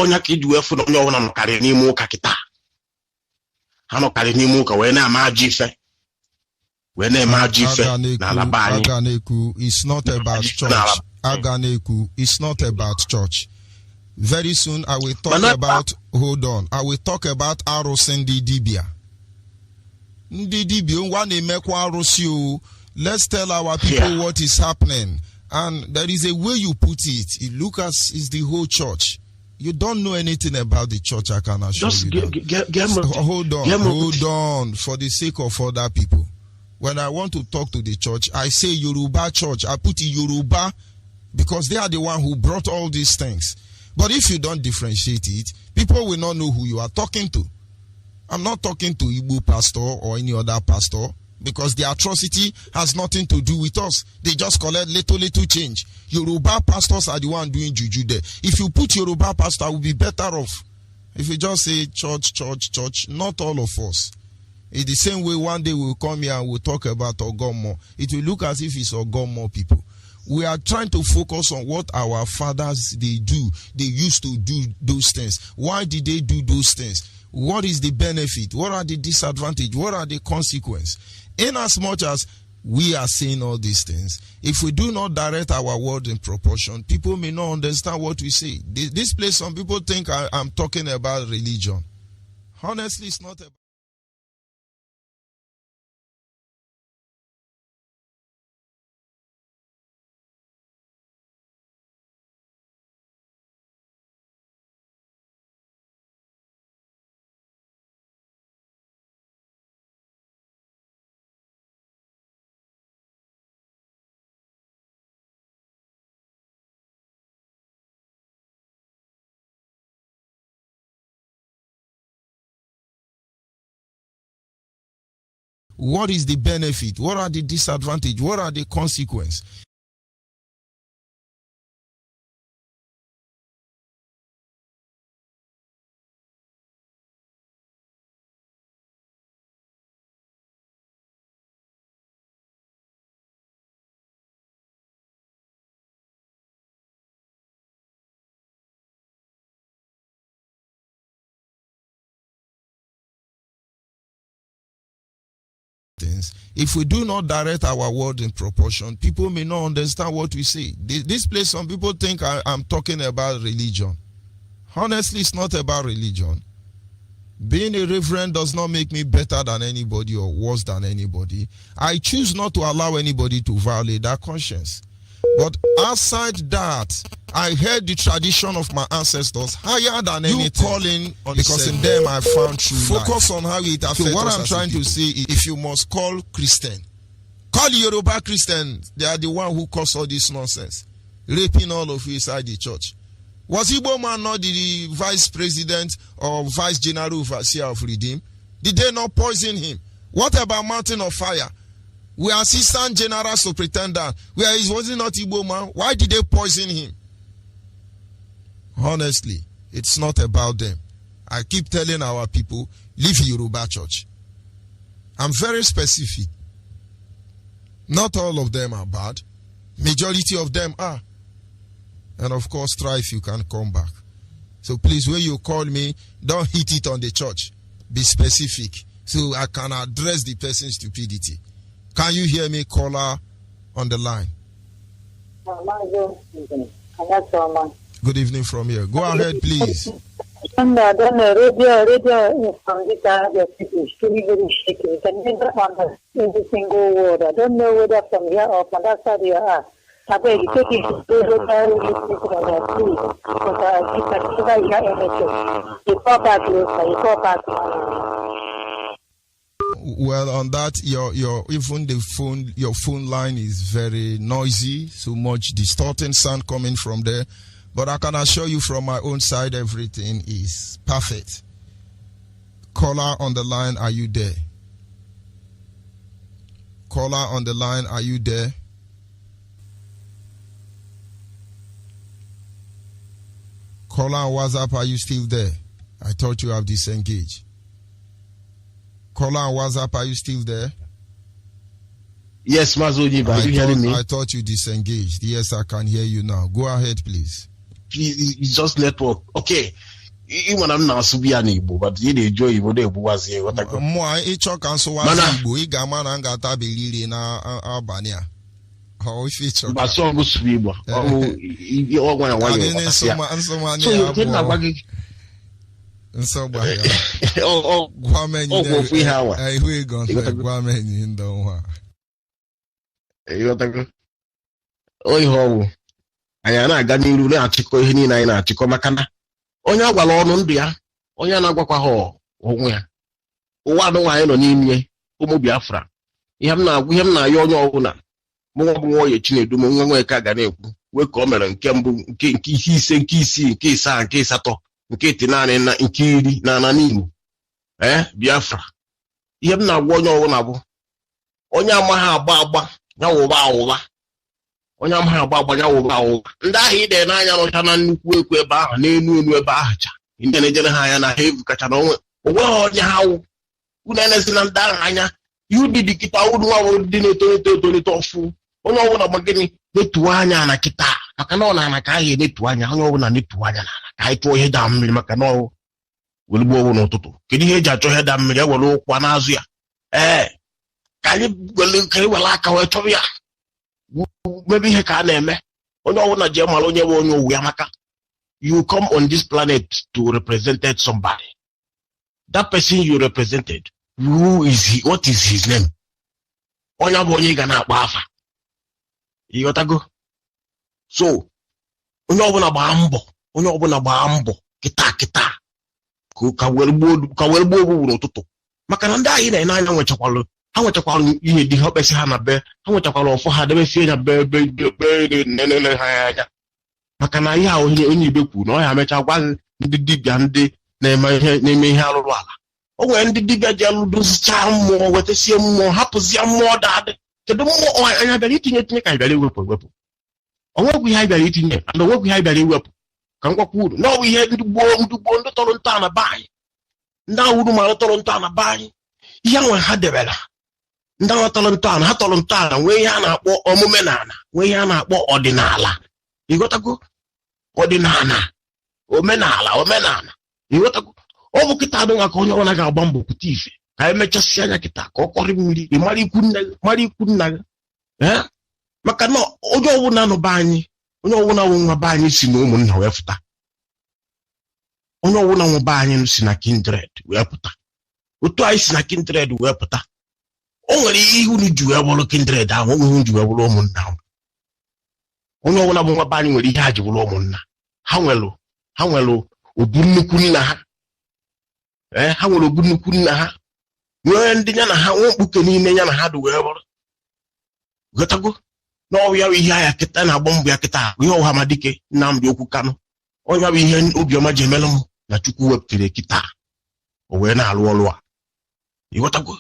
onye ka iji wee fụ na onye ọbụla nọkarị n'ime ụka kịta ha nọkarị n'ime ụka wee na-eme ajọ ife n'ala be anyị. Aganeku is not about church. Aganeku is not about church. Very soon I will talk about I will talk about arụsị ndị dibịa. Ndị dibịa nwa na-emekwa arụsị o. Let's tell our people what is happening. And there is a way you put it. Lucas is the whole church. You don't know anything about the church, I can assure you. Hold on, for the sake of other people. When I want to talk to the church, I say Yoruba church. I put Yoruba because they are the one who brought all these things. But if you don't differentiate it, people will not know who you are talking to. I'm not talking to Igbo pastor or any other pastor, because the atrocity has nothing to do with us. They just collect little change. Yoruba pastors are the one doing juju there. If you put Yoruba pastor, I will be better off. If you just say church, not all of us. In the same way, one day we'll come here and we'll talk about Ogomo. It will look as if it's Ogomo people. We are trying to focus on what our fathers, they do. They used to do those things. Why did they do those things? What is the benefit? What are the disadvantages? What are the consequences? In as much as we are saying all these things, if we do not direct our word in proportion, people may not understand what we say. This place, some people think I'm talking about religion. Honestly, it's not about. What is the benefit? What are the disadvantages? What are the consequences? If we do not direct our word in proportion, people may not understand what we say. This place, some people think I'm talking about religion. Honestly, it's not about religion. Being a reverend does not make me better than anybody or worse than anybody. I choose not to allow anybody to violate that conscience. But outside that, I heard the tradition of my ancestors higher than anything. You calling on because in them I found true life. Focus on how it affects us. So what I'm trying to say is, if you must call Christian, call Yoruba Christian. They are the one who caused all this nonsense, raping all of you inside the church. Was Igbo man not the vice president or vice general overseer of Redeem? Did they not poison him? What about Mountain of Fire? We are assistant general superintendent. Where he wasn't not Igbo man. Why did they poison him? Honestly, it's not about them. I keep telling our people, leave Yoruba church. I'm very specific. Not all of them are bad. Majority of them are. And of course, try if you can come back. So please, when you call me, don't hit it on the church. Be specific so I can address the person's stupidity. Can you hear me, caller, on the line? Good evening from here. Go ahead, please. Radio from this area is really very shaky. You can never understand every single word. I don't know whether from here or from that side you are. Sabe, you take it to the time Well, on that, your phone line is very noisy, so much distorting sound coming from there. But I can assure you from my own side, everything is perfect. Caller on the line, are you there? Caller on the line, are you there? Caller on WhatsApp, are you still there? I thought you have disengaged. Caller on WhatsApp, are you still there? Yes, Mazi Onyeibe, are you hearing me? I thought you disengaged. Yes, I can hear you now. Go ahead, please. Please, it's just network. Okay. Even I'm not Subian Igbo, but you enjoy Igbo, was here. What I got? More, each can so was Igbo, Igaman and Gata Billy in Albania. How if it's but so good to be Igbo. You all want to so you think about it. So, Guaman, we gone Guaman in the one. You got oh, anyị na-aga n'iru na-achịkọ ihe niile anyị na-achịkọ maka na onye agwala ọnụ ndụ ya onye na-agwakwa ha onwe ya ụwa anụ anyị nọ n'ime ụmụ Biafra ihe m na-ayọ onye ọbụla mụnwa bụ nwoye Chinedu m nwa nweke ga na-ekwu wee ka o mere nke mbụ nke ihe ise nke isii nke isaa nke ịsatọ nke itenaanị na nke iri na ana n'Igbo Biafra ihe m na-agwa onye ọbụla bụ onye amaghị agba ya wụba awụba onye amaghị agba wụba awụba ndị ahụ ide n'anya nọcha na nnukwu ekwu ebe ahụ n'enu ebe ahụ cha ndị na-ejere ha anya na ha evu kacha na onwe onye ha wụ unu enezi na ndị ahụ anya yudi dị kịta ụdụ nwa dị na-etolite ọfụ onye ọbụla gba gịnị netuo anya na kịta maka na ọ na-ana ka anyị netuo anya onye ọbụla netuo anya n'ala ka anyị tụọ ihe daa mmiri maka na ọ welugbo owu n'ụtụtụ kedu ihe eji achọ ihe daa mmiri ewere ụkwa n'azụ ya ka anyị were aka wee chọrọ ya maybe ihe ka a na-eme onye ọbụla je mara onye bụ onye owu ya maka you come on this planet to represent somebody. That person you represented, who is he? What is his name? Onye bụ onye ga na-akpa afa. You got to go. So, onye ọbụla gbaa mbọ kịta ka were gbuo ogwu n'ụtụtụ maka na ndị anyị na-anya ha nwechakwalụ ihe dị ha okpesi ha na be ha nwechakwalụ ọfọ ha debesie ya be nene ha anya maka na ihe ahụ Onyeibe kwuru na ọ ya mecha gwa ndị dibịa ndị na-eme ihe arụrụ ala o nwere ndị dibịa ji alụdozichaa mmụọ wetasie mmụọ hapụzie mmụọ dadị kedu mmụọ anya bịara itinye ka anyị bịara iwepụ onwegwu ihe anyị bịara itinye and onwegwu ihe anyị bịara iwepụ ka m gwakwa uru na ọ bụ ihe ndị gboo ndị tọrọ ntọala be anyị ndị ahụ uru mara tọrọ ntọala be anyị ihe nwe ha debere ndị ahụ ha tọrọ ntọala nwee ihe a na-akpọ omenala nwee ihe a na-akpọ ọdịnala ịghọtago ọdịnala omenala ịghọtago ọ bụ kịta adịnwa ka onye ọbụla ga-agba mbọ pụta ife ka emechasị anya kịta ka ọ kọrị mmiri mara ikwu nna gị maka na onye ọbụla nọ be anyị onye ọbụla nwe nwa be anyị si na ụmụnna wee pụta onye ọbụla nwe be anyị si na kindred wee pụta otu anyị si na kindred wee pụta o nwere ihe unu ji wee bụrụ kindred ahụ o nwere ji wee bụrụ ụmụnna ahụ onye ọbụla bụ nwa be anyị nwere ihe ha ji bụrụ ụmụnna ha nwere obu nnukwu nna ha ha nwere obu nnukwu nna ha nwere ndị ya na ha nwe mkpuke niile ya na ha dị wee bụrụ gotago na ọrụ ya ihe ahịa kịta na-agba mbọ ya kịta ihe Ọhamadike Nnamdi Okwu Kanụ onye bụ ihe obiọma ji emere m na Chukwu wepụtara kịta o wee na-arụ ọrụ a ịghọtago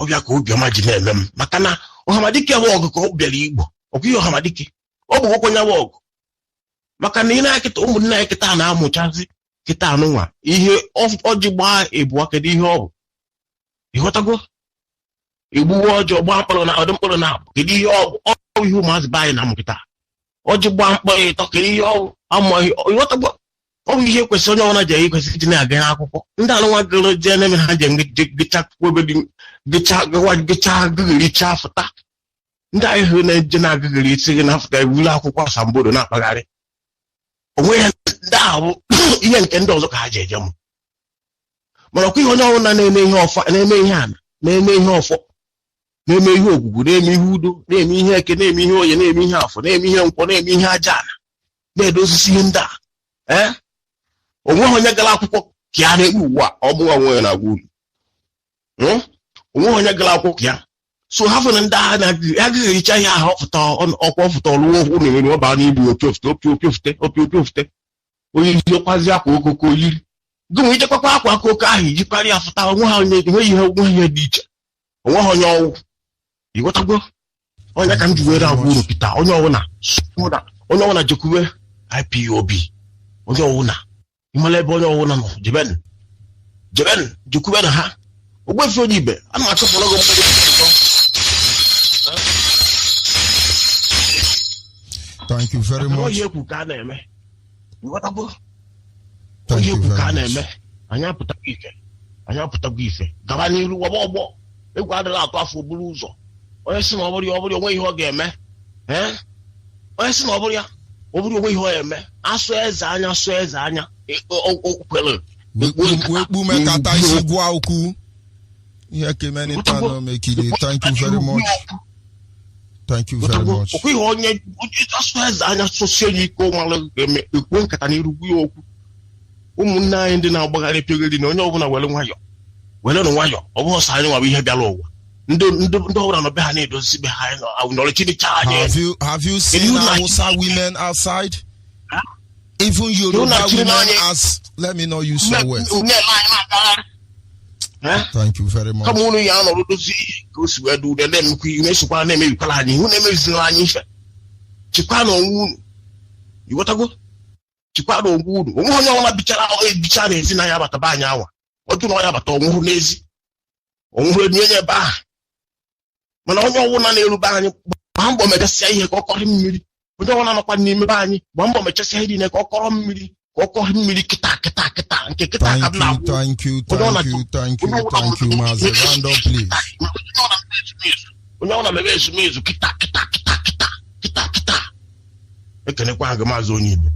ọbịa ka obiọma ji na-eme m maka na Ọhamadike bụ ọgụ ka ọ bịara Igbo ọgụ ihe Ọhamadike ọ bụ okwenye bụ ọgụ maka na ị na-akịta ụmụnna ya kịta na-amụchazi kịta anụnwa ihe ọjị gbaa ebua kedu ihe ọ bụ ịghọtago egbuwe ọjọọ gbaa mkpụrụ na ọdị mkpụrụ na abụ kedu ihe ọ bụ ihe ụmụazị be anyị na-amụ kịta ọjị gbaa mkpụrụ ịtọ kedu ihe ọ bụ amụghị ịghọtago ọ bụ ihe kwesịrị onye ọbụla ji ekwesịrị iji na-aga akwụkwọ ndị anụnwa gụrụ jee na-eme ha ji gịcha gịghịricha afụta ndị anyị hụ na-eje na-agụghịrị isi gị na-afụta ebulu akwụkwọ asambodo na-akpagharị onwe ya ndị ahụ ihe nke ndị ọzọ ka ha ji eje mụ mana ọkwa ihe onye ọbụla na-eme ihe ọfọ na-eme ihe ana na-eme ihe ọfọ na-eme ihe ogwugwu, na-eme ihe udo, na-eme ihe eke, na-eme ihe oye, na-eme ihe afọ, na-eme ihe nkwọ, na-eme ihe aja ala, na-edozi ihe ndị a. Onweghị onye gara akwụkwọ ka ya na-ekpe ugbu a, ọ bụghị onwe ya na-agwa uru. Onweghị onye gara akwụkwọ ka ya. So ha fụrụ ndị agha na-agaghị ehicha ihe ahụ ọkwa ọfụta ọrụ okwu na-enwere ọba n'ibu opiofute onye ijikwazi akwa okoko yiri gụnwe ijekwakwa akwa akụkọ ahụ ijikwarị ya fụta onweghị ihe dị iche, onweghị onye ọwụ ịghọtago. Onye ka m ji were agwa uru pịta onye ọwụna jekwuwe IPOB, onye ọwụna ịmala ebe onye ọwụna nọ, jeben jekwuwe na ha Ogbefi Onyeibe. Ana m achọpụrụ gị Thank you very much. Thank you very much. Anyị apụtago ife gaba n'iru waba ọgbọ egwu adịghị atụ afọ buru ụzọ. Onye si na ọ bụrụ onwe ihe ọ ga-eme, onye si na ọ bụrụ ya onwe ihe ọ ga-eme, asụ eze anya kwere wekpu mekata isi gwa okwu ihe kemeni tano mekide. Thank you very much. Thank you very much. Okwu ihe onye asụ eze anya sosie enyi ike ụmalụ ga-eme ekwu nkata n'iru gwu ya okwu. Ụmụnne anyị ndị na-agbagharị pịogeri na onye ọbụla were nwayọ, ọ bụghị ọsọ anyị nwabụ ihe bịara ụwa. Ndị ọbụla nọ be ha na-edozi be ha nọrọchiricha anyị. Have you seen Hausa women outside? Even Yoruba women as, let me not use your words. Thank you very much. Kama unu ya nọrọ dozi ka o si wee du ụdị na-emekwa ihe na-esokwa na-emebikwala anyị ihu na-emezizila anyị ife. Chikwa na onwe unu ịghọtago, chikwa na onwe unu. Onwe onye ọbụla bichara n'ezi na ya abataba anyị awa otu na ọ ya bata ọnwụhụ n'ezi ọnwụhụ enye ebe ahụ. Mana onye ọbụla na-erube anyị gbaa mbọ mechasịa ihe ka ọ kọrọ mmiri. Onye ọbụla nọkwa n'ime be anyị gbaa mbọ mechasịa ihe niile ka ọ kọrọ mmiri, kịta nke kịta ka m na-agwụ. Thank you Mazi. Round up please. Onye ọbụla mebe ezumezu kịta ekenekwa gị Mazi Onyeibe.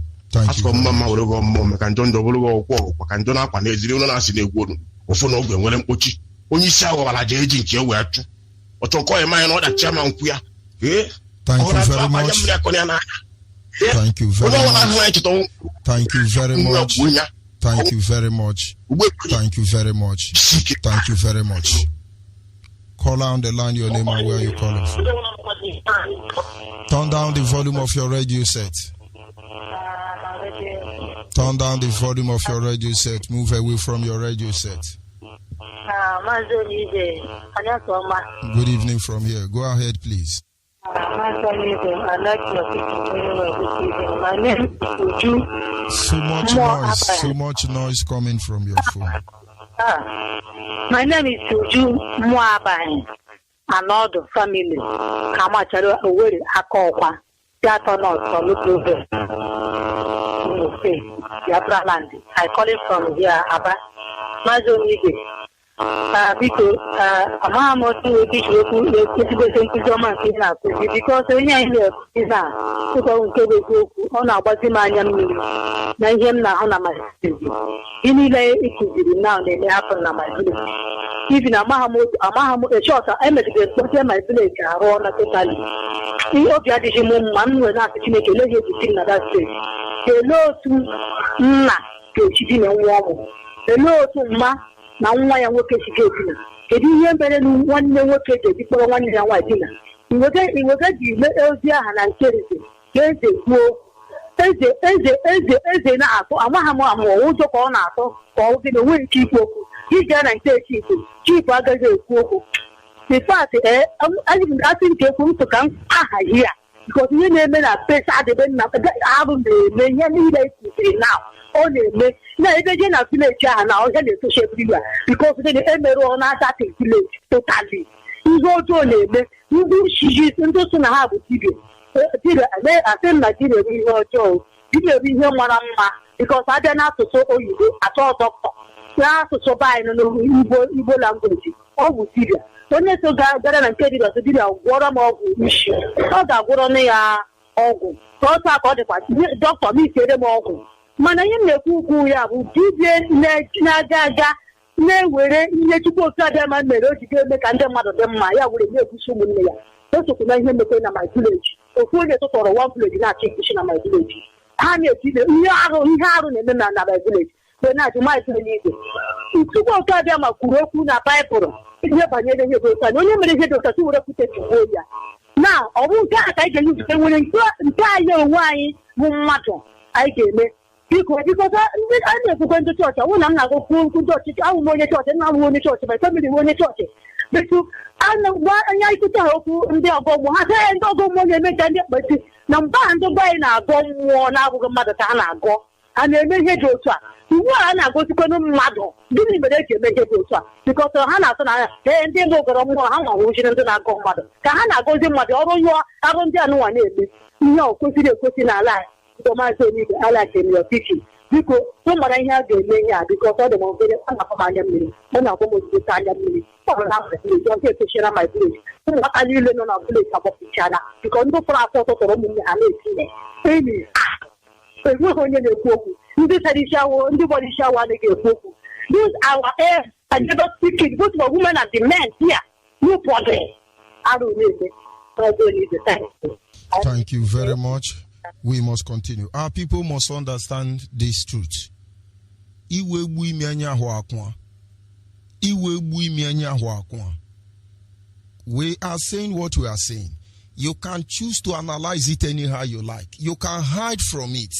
Asụkọ mma were gị ọmụmụ meka njọ bụrụ gị ọkwọ ka njọ na-akwa n'eziri ụlọ na-asị na-egwu onu ofu na ogwe nwere mkpochi. Onye isi aghọbara je eji nke wee chụ ọchọkọ ya manya na ọdachi ama nkwụ ya. Thank you very much. Thank you very much. Thank you very much. Thank you very much. Thank you very much. Thank you very much. Call on the line, your name and where you calling from. Turn down the volume of your radio set. Turn down the volume of your radio set. Move away from your radio set. Good evening from here. Go ahead, please. I like your picture. My name is Uju. So much noise coming from your phone. My name is Uju Muabai. Another family. Kamacharo Aweri Akokwa. Theater North from Lukuve. Biafra land. I call it from here, Abba. Mazi Onyeibe. Because I'm not doing this because when I hear is now, on our body, my young man, him now on my city. In it now, they happen on my village. Even a Mahamud, a short, I met my village, or not totally. The object man will not make a lady to sing that day. The law to she didn't warm. The law to ma. Na nwa ya nwoke chigeti kedu ihe mere na nwanne nwoke ji kpọrọ nwanne ya nwaanyị na iwega ji ozi aha na nkerezi eze kwuo eze na-atụ amaghị m amụ ụjọ ka ọ na-atụ ka ọ dị na onwe ike ikwu okwu ije na nke chifu agaghị ekwu okwu. In fact asị nke ekwu ntụ ka m ahaghị ya because ihe na-eme na pesa adịbe na arụ na-eme ihe niile ikwusiri na ọ na-eme na ebe je na village ahụ na ọhịa na-etoche everywhere because they emerụ ọ na-ata village totally. Ihe ọjọọ na-eme ndị shiji ndị so na ha bụ dibia asị m na dibia bụ ihe ọjọọ, dibia bụ ihe mara mma because abịa n'asụsụ oyibo atọ dọkịta n'asụsụ be anyị n'Igbo language ọ bụ dibia. Onye so gara na nke dibia so dibia gwọrọ m ọgwụ isi ọ ga-agwọrọ na ya ọgwụ ọsọ ka ọ dịkwa dọkịta m isiere m ọgwụ. Mana ihe m na-ekwu ukwu ya bụ dibia na-aga aga na-ewere ihe Chukwu otu adịma mere o ji ga-eme ka ndị mmadụ dị mma ya were na-ekwuchi ụmụnne ya. Esokwu na ihe mekwe na my village. Ofu onye tụtọrọ one village na-achị nkwuchi na my village. Ha na-etile ihe arụ na-eme na my village. Mgbe na-ajụ maazị n'igwe. Chukwu otu adịma kwuru okwu na Baịbụl ihe banyere ihe dị otu a. Onye mere ihe dị otu a were kwute chukwu ya. Na ọ bụ nke a ka anyị ga-eji nwere nke anyị onwe anyị bụ mmadụ anyị ga-eme. Biko a na-ekwukwe ndị chọọchị ọwụ na m na-agụkwu okwu ndị ọchịchị ahụ m onye chọọchị nna m onye chọọchị ma famili m onye chọọchị betu anya ịkụta ha okwu ndị ọgọmmụọ ha gaghị ndị ọgọmmụọ na-eme ka ndị mkpeti na mba ndị gba anyị na-agọ mmụọ na-abụghị mmadụ ka ha na-agọ ha na-eme ihe dị otu a ugbu a na-agozikwanụ mmadụ gịnị mere eji eme ihe dị otu a bikọs ha na-asụ na anya ndị ndị ogoro mmụọ ha nwahụchiri ndị na-agọ mmadụ ka ha na-agọzi mmadụ ọrụ yụọ arụ ndị anụnwa na-eme ihe ọ kwesịrị ekwesị n'ala anyị. Maazị Onyeibe alakere ya ọchịchị biko ọ mara ihe a ga-eme ihe a biko ọ dị m obere ọ na-akpọ m anya mmiri ọ na-akpọ m ozugbo anya mmiri ọ bụrụ na vileji ọzọ ekechara my vileji ụmụaka niile nọ na vileji agbapụchana biko ndị fọrọ afọ tụtụrụ ụmụnne ha na-etinye enyi enweghị onye na-ekwu okwu ndị sara isi awụ ndị gbara isi awụ anaghị ekwu okwu use our air and never speaking both for women and the men here no problem arụ na-eme Maazị Onyeibe. Thank you very much. We must continue. Our people must understand this truth. Iwe gbu imi anya ahụ akwa. Iwe gbu imi anya ahụ akwa. We are saying what we are saying. You can choose to analyze it anyhow you like. You can hide from it.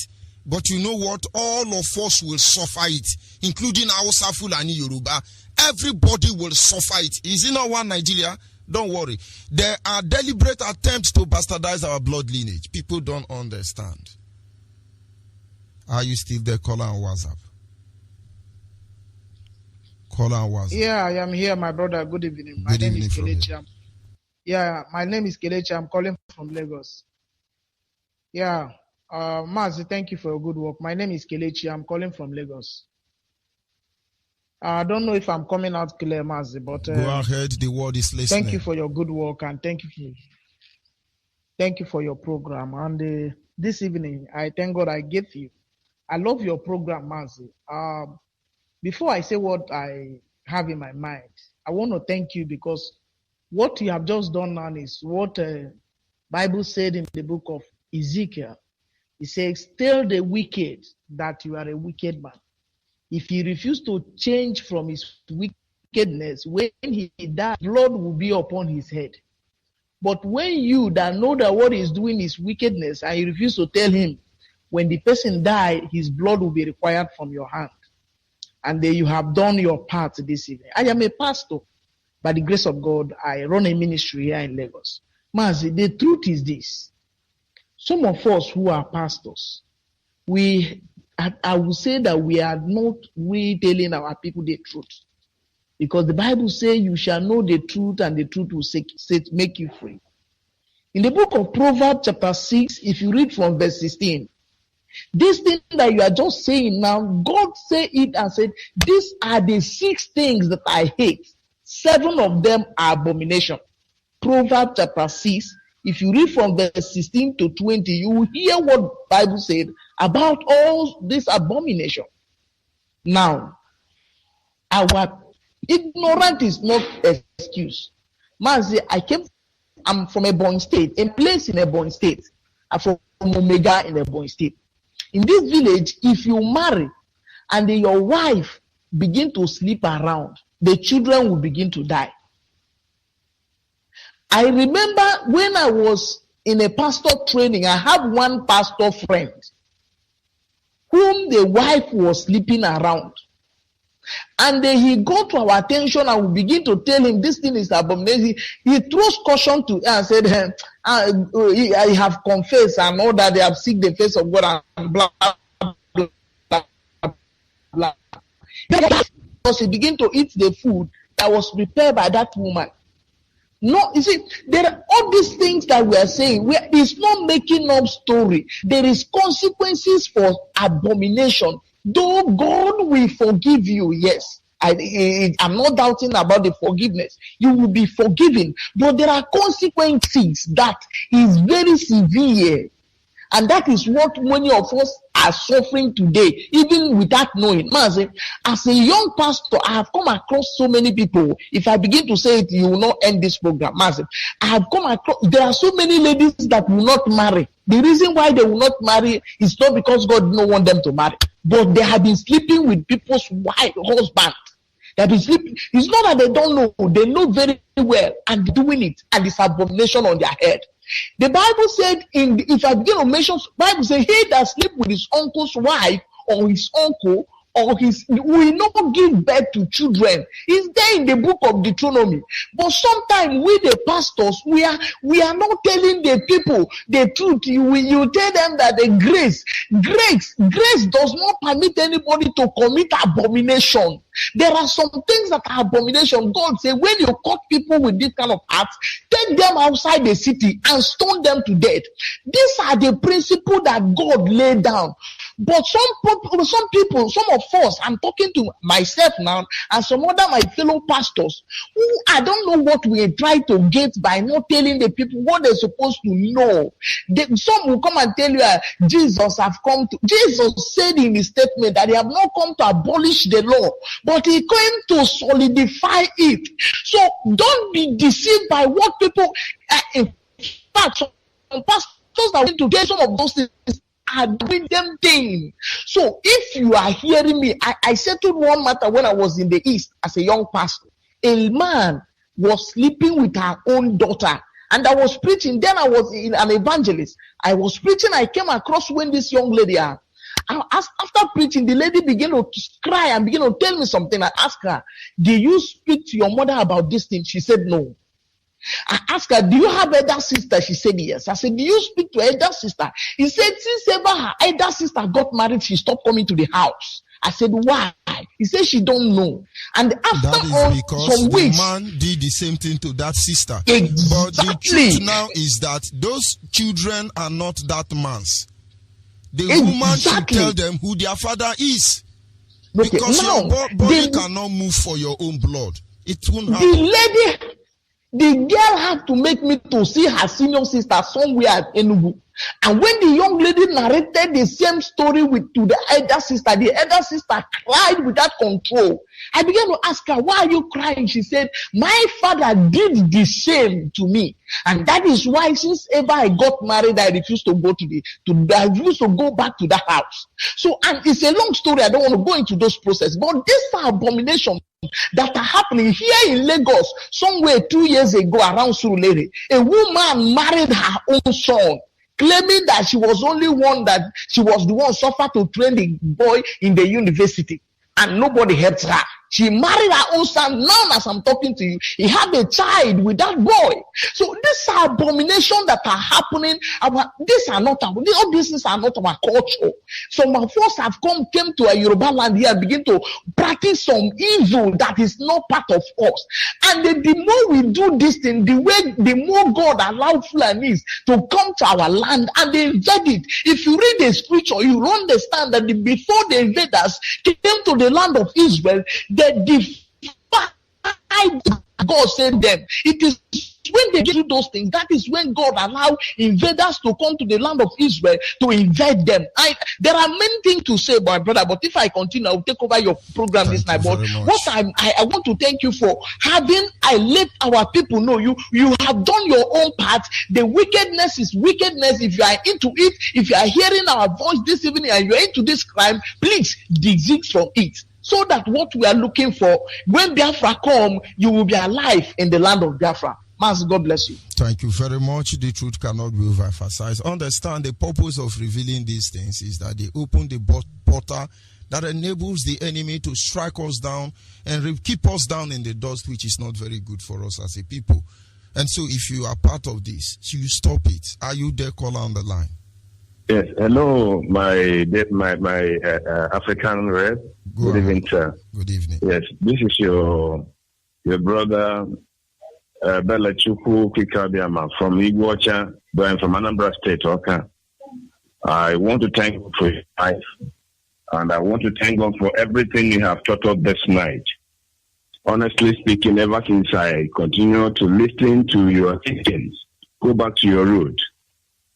But you know what? All of us will suffer it, including Hausa, Fulani, Yoruba. Everybody will suffer it. Is it not one Nigeria? Don't worry. There are deliberate attempts to bastardize our blood lineage. People don't understand. Are you still there? Call on WhatsApp. Call on WhatsApp. Yeah, I am here, my brother. Good evening. My name is Kelechi. Yeah, my name is Kelechi. I'm calling from Lagos. Yeah, Mazi, thank you for your good work. My name is Kelechi. I'm calling from Lagos. I don't know if I'm coming out clear, Mazi, but go ahead. The word is listening. Thank you for your good work and thank you for your program. And this evening, I thank God I gave you. I love your program, Mazi. Before I say what I have in my mind, I want to thank you because what you have just done now is what Bible said in the book of Ezekiel. It says, "Tell the wicked that you are a wicked man. If he refuses to change from his wickedness, when he dies, blood will be upon his head. But when you that know that what he's doing is wickedness, and you refuse to tell him, when the person dies, his blood will be required from your hand. And then you have done your part this evening." I am a pastor. By the grace of God, I run a ministry here in Lagos. Mazi, the truth is this. Some of us who are pastors, I would say that we are not telling our people the truth. Because the Bible says you shall know the truth and the truth will make you free. In the book of Proverbs chapter 6, if you read from verse 16, this thing that you are just saying now, God said it and said, these are the 6 things that I hate. 7 of them are abomination. Proverbs chapter 6, if you read from verse 16 to 20, you will hear what the Bible said about all this abomination. Now, our ignorance is not an excuse. Mazi, I'm from Ebonyi State, a place in Ebonyi State. I'm from Omega in Ebonyi State. In this village, if you marry and then your wife begin to sleep around, the children will begin to die. I remember when I was in a pastor training, I have one pastor friend whom the wife was sleeping around. And then he got to our attention and we begin to tell him this thing is abomination. He throws caution to her and said, I have confessed and all that they have seek the face of God and blah, blah, blah, blah. Because he began to eat the food that was prepared by that woman. No, you see, there are all these things that we are saying. It's not making up story. There is consequences for abomination. Though God will forgive you, yes. I'm not doubting about the forgiveness. You will be forgiven. But there are consequences that is very severe. And that is what many of us are suffering today, even without knowing. Mazi, as a young pastor, I have come across so many people. If I begin to say it, you will not end this program. Mazi, I have come across, there are so many ladies that will not marry. The reason why they will not marry is not because God don't want them to marry, but they have been sleeping with people's husband. They have been sleeping. It's not that they don't know, they know very well and doing it, and it's abomination on their head. The Bible said, if I begin to mention, Bible says, he that sleep with his uncle's wife or his uncle or his will not give birth to children. It's there in the book of Deuteronomy. But sometimes we, the pastors, we are not telling the people the truth. You tell them that the grace does not permit anybody to commit abomination. There are some things that are abomination. God said, when you caught people with this kind of acts, take them outside the city and stone them to death. These are the principles that God laid down. But some people, some of us, I'm talking to myself now, and some other my fellow pastors, who I don't know what we try to get by not telling the people what they're supposed to know. Some will come and tell you, Jesus said in his statement that he have not come to abolish the law, but he came to solidify it. So don't be deceived by what people, in fact, some pastors are going to get some of those things are doing them thing. So if you are hearing me, I settled one matter when I was in the East as a young pastor. A man was sleeping with her own daughter, and I was preaching. Then I was in an evangelist. I was preaching. I came across when this young lady, after preaching, the lady began to cry and began to tell me something. I asked her, did you speak to your mother about this thing? She said no. I asked her, do you have elder sister? She said yes. I said, do you speak to elder sister? He said, since ever her elder sister got married, she stopped coming to the house. I said, why? He said she don't know. And after some weeks, the man did the same thing to that sister. Exactly. But the truth now is that those children are not that man's. The woman should tell them who their father is. Okay. Because now, your body cannot move for your own blood. It won't happen. The girl had to make me to see her senior sister somewhere at Enugu. And when the young lady narrated the same story to the elder sister cried without control. I began to ask her, why are you crying? She said, my father did the same to me. And that is why since ever I got married, I refused to go I refused to go back to the house. So, and it's a long story. I don't want to go into those processes. But these are abominations that are happening here in Lagos. Somewhere 2 years ago around Surulere, a woman married her own son, claiming that she was the one suffered to train the boy in the university, and nobody helped her. She married her own son. Now, as I'm talking to you, he had a child with that boy. So these are abominations that are happening. All these things are not our culture. Some of us came to a Yoruba land here and begin to practice some evil that is not part of us. And the more we do this thing, the more God allows Fulanis to come to our land and they invade it. If you read the scripture, you will understand that before the invaders came to the land of Israel, they defied God sent them. It is when they do those things, that is when God allowed invaders to come to the land of Israel to invade them. There are many things to say, my brother, but if I continue, I will take over your program this night. But what I want to thank you for I let our people know you have done your own part. The wickedness is wickedness. If you are into it, if you are hearing our voice this evening and you are into this crime, please desist from it. So that what we are looking for, when Biafra come, you will be alive in the land of Biafra. Mazi, God bless you. Thank you very much. The truth cannot be overemphasized. Understand the purpose of revealing these things is that they open the portal that enables the enemy to strike us down and keep us down in the dust, which is not very good for us as a people. And so if you are part of this, you stop it. Are you there, caller on the line? Yes, hello, my African rep. Good evening, sir. Good evening. Yes, this is your brother Bella Chukwu Kwikabiama from Iguacha, but I'm from Anambra State. Okay. I want to thank you for your life, and I want to thank God for everything you have taught us this night. Honestly speaking, ever since I continue to listen to your teachings, go back to your root.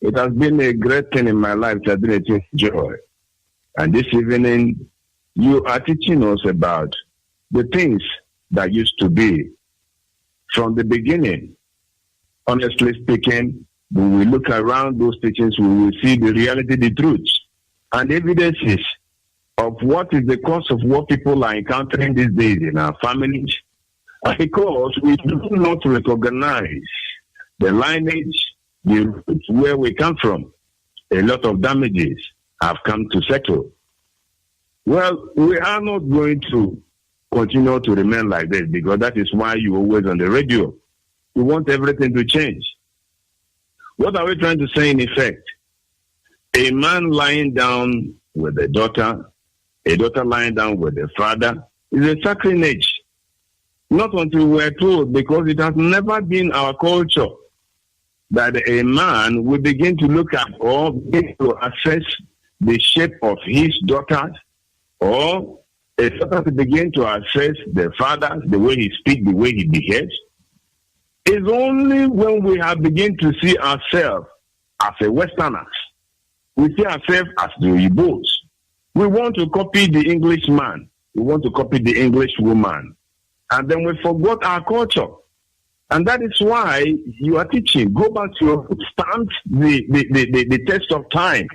It has been a great thing in my life. It has been a thing of joy. And this evening, you are teaching us about the things that used to be from the beginning. Honestly speaking, when we look around those teachings, we will see the reality, the truth, and evidences of what is the cause of what people are encountering these days in our families, because we do not recognize the lineage, the roots where we come from. A lot of damages have come to settle. Well, we are not going to continue to remain like this, because that is why you're always on the radio. We want everything to change. What are we trying to say in effect? A man lying down with a daughter lying down with a father, is a sacrilege. Not until we're told, because it has never been our culture that a man will begin to look at or begin to assess the shape of his daughters, or a daughter to begin to assess the father, the way he speaks, the way he behaves. It's only when we have begun to see ourselves as a Westerners, we see ourselves as the Igbos. We want to copy the Englishman. We want to copy the English woman. And then we forgot our culture. And that is why you are teaching. Go back to your roots. Stand the test of time.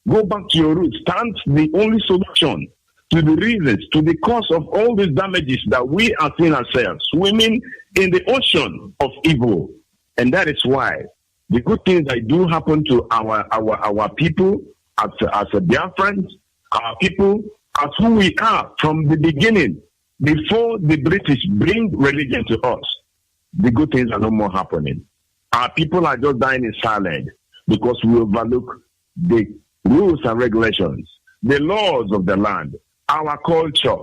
Go back to your roots. Stand the only solution to the reasons, to the cause of all these damages that we are seeing ourselves swimming in the ocean of evil. And that is why the good things that do happen to our people as a Biafrans, our people, as who we are from the beginning, before the British bring religion to us, the good things are no more happening. Our people are just dying in silence because we overlook the rules and regulations, the laws of the land, our culture.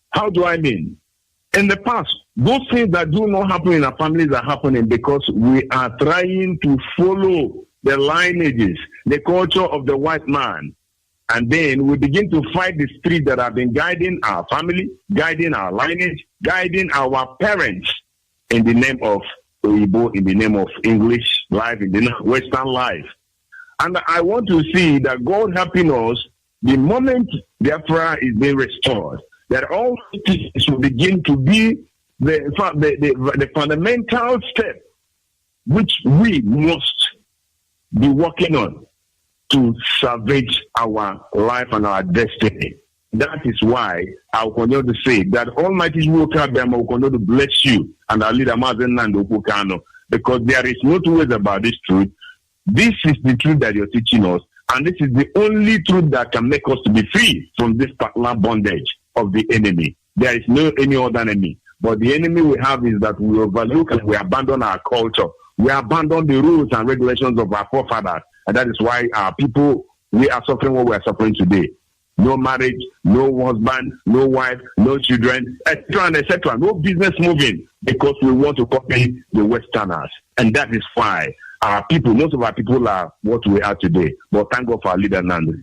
How do I mean? In the past, those things that do not happen in our families are happening because we are trying to follow the lineages, the culture of the white man. And then we begin to fight the spirit that have been guiding our family, guiding our lineage, guiding our parents in the name of Oyibo, in the name of English life, in the name of Western life. And I want to see that God helping us, the moment Biafra is being restored, that all things will begin to be the fundamental step which we must be working on to salvage our life and our destiny. That is why I will continue to say that Almighty will continue to bless you and our leader Mazi Nando Pukano, because there is no two ways about this truth. This is the truth that you're teaching us, and this is the only truth that can make us to be free from this particular bondage of the enemy. There is no any other enemy. But the enemy we have is that we overlook and we abandon our culture. We abandon the rules and regulations of our forefathers. And that is why our people, we are suffering what we are suffering today. No marriage, no husband, no wife, no children, etc. and etc. No business moving because we want to copy the Westerners. And that is why our people, most of our people are what we are today. But thank God for our leader, Nando.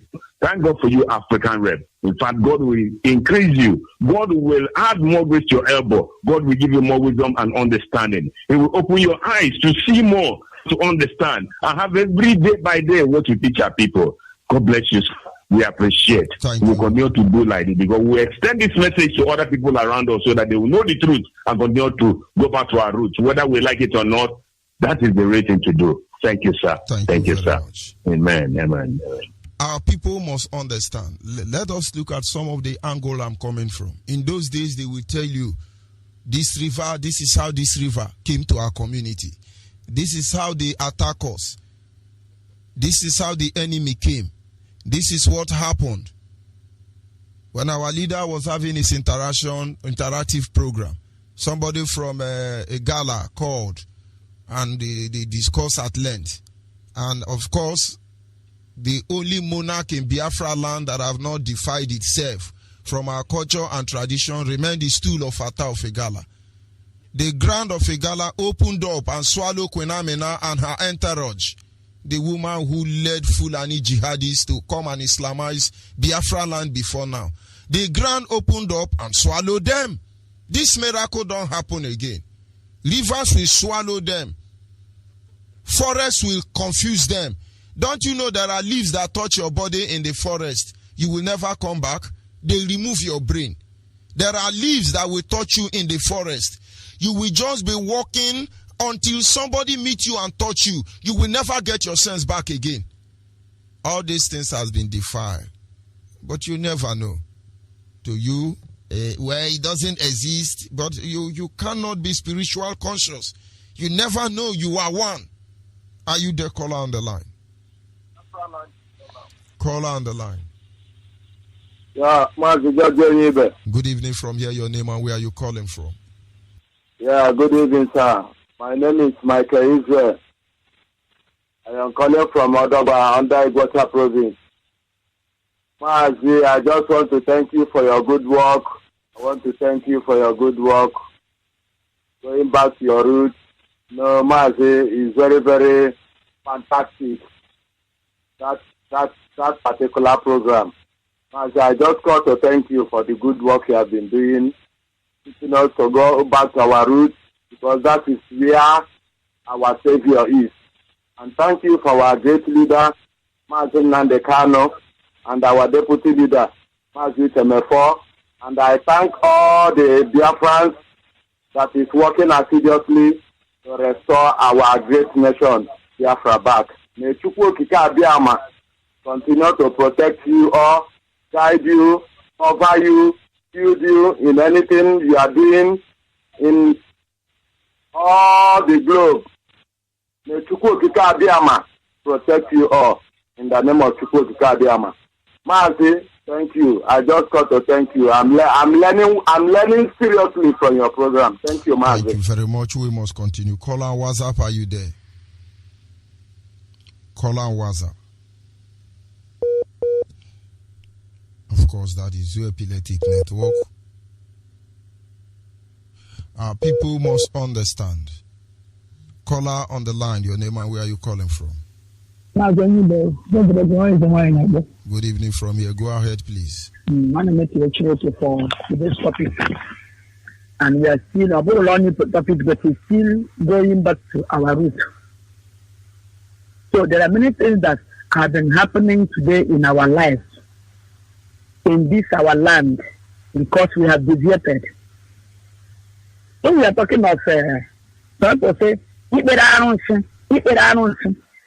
Thank God for you, African Rep. In fact, God will increase you. God will add more grace to your elbow. God will give you more wisdom and understanding. He will open your eyes to see more, to understand. I have every day by day what you teach our people. God bless you. We appreciate. We'll continue to do like this because we extend this message to other people around us so that they will know the truth and continue to go back to our roots. Whether we like it or not, that is the right thing to do. Thank you, sir. Thank you, sir. Much. Amen. Amen. Our people must understand. Let us look at some of the angle I'm coming from. In those days, they will tell you, this river, this is how this river came to our community. This is how they attack us. This is how the enemy came. This is what happened. When our leader was having his interactive program, somebody from a gala called and they discussed at length. And of course, the only monarch in Biafra land that have not defied itself from our culture and tradition remain the stool of Ata of Igala. The ground of Igala opened up and swallowed Queen Amina and her entourage, the woman who led Fulani jihadists to come and Islamize Biafra land before now. The ground opened up and swallowed them. This miracle don't happen again. Rivers will swallow them. Forest will confuse them. Don't you know there are leaves that touch your body in the forest? You will never come back. They remove your brain. There are leaves that will touch you in the forest. You will just be walking until somebody meet you and touch you. You will never get your sense back again. All these things has been defiled. But you never know. To you, where it doesn't exist, but you cannot be spiritual conscious. You never know you are one. Are you there? Caller on the line. Caller on the line. Yeah, Mazi, Onyeibe. Good evening from here. Your name and where are you calling from? Yeah, good evening, sir. My name is Michael Israel. I am calling from Odoba, under Ipob province. Mazi, I just want to thank you for your good work. I want to thank you for your good work. Going back to your roots. No, Mazi is very, very fantastic. That particular program. Mazi, I just got to thank you for the good work you have been doing. Teaching us to go back to our roots, because that is where our Savior is. And thank you for our great leader, Mazi Nandekano, and our deputy leader, Mazi Temefo. And I thank all the Biafrans that is working assiduously to restore our great nation, Biafra, back. May Chukwu Okike Abiyama continue to protect you all, guide you, cover you, shield you in anything you are doing in all the globe. May Chukwu Okike Abiyama protect you all in the name of Chukwu Okike Abiyama. Mazi, thank you. I just got to thank you. I'm learning seriously from your program. Thank you, Mazi. Thank you very much. We must continue. Caller on WhatsApp, are you there? Caller on WhatsApp. Of course, that is your epileptic network. People must understand. Caller on the line, your name and where are you calling from? Good evening from here. Go ahead, please. My name is Onyeibe for this topic. And we are still about a long topic, but we're still going back to our root. So there are many things that have been happening today in our lives, in this our land, because we have deviated. When we are talking of people say,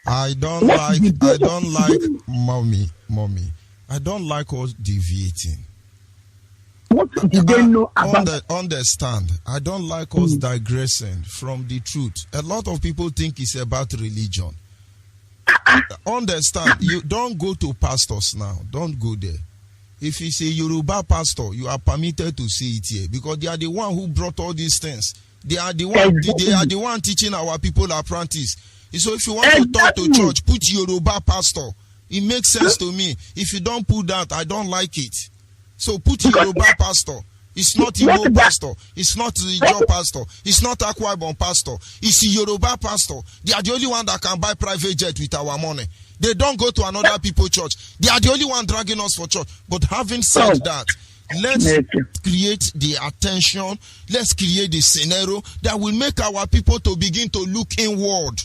I don't like mommy. I don't like us deviating. What do they know about? Understand. I don't like us digressing from the truth. A lot of people think it's about religion. Understand. You don't go to pastors now. Don't go there. If it's a Yoruba pastor, you are permitted to say it here because they are the one who brought all these things. They are the one teaching our people apprentice. So if you want to talk to church, put Yoruba pastor. It makes sense to me. If you don't put that, I don't like it. So put Yoruba pastor. It's not Igbo pastor. It's not the Ijo pastor. It's not Akwa Ibom pastor. It's the Yoruba pastor. They are the only one that can buy private jet with our money. They don't go to another people's church. They are the only one dragging us for church. But having said that, let's create the attention. Let's create the scenario that will make our people to begin to look inward.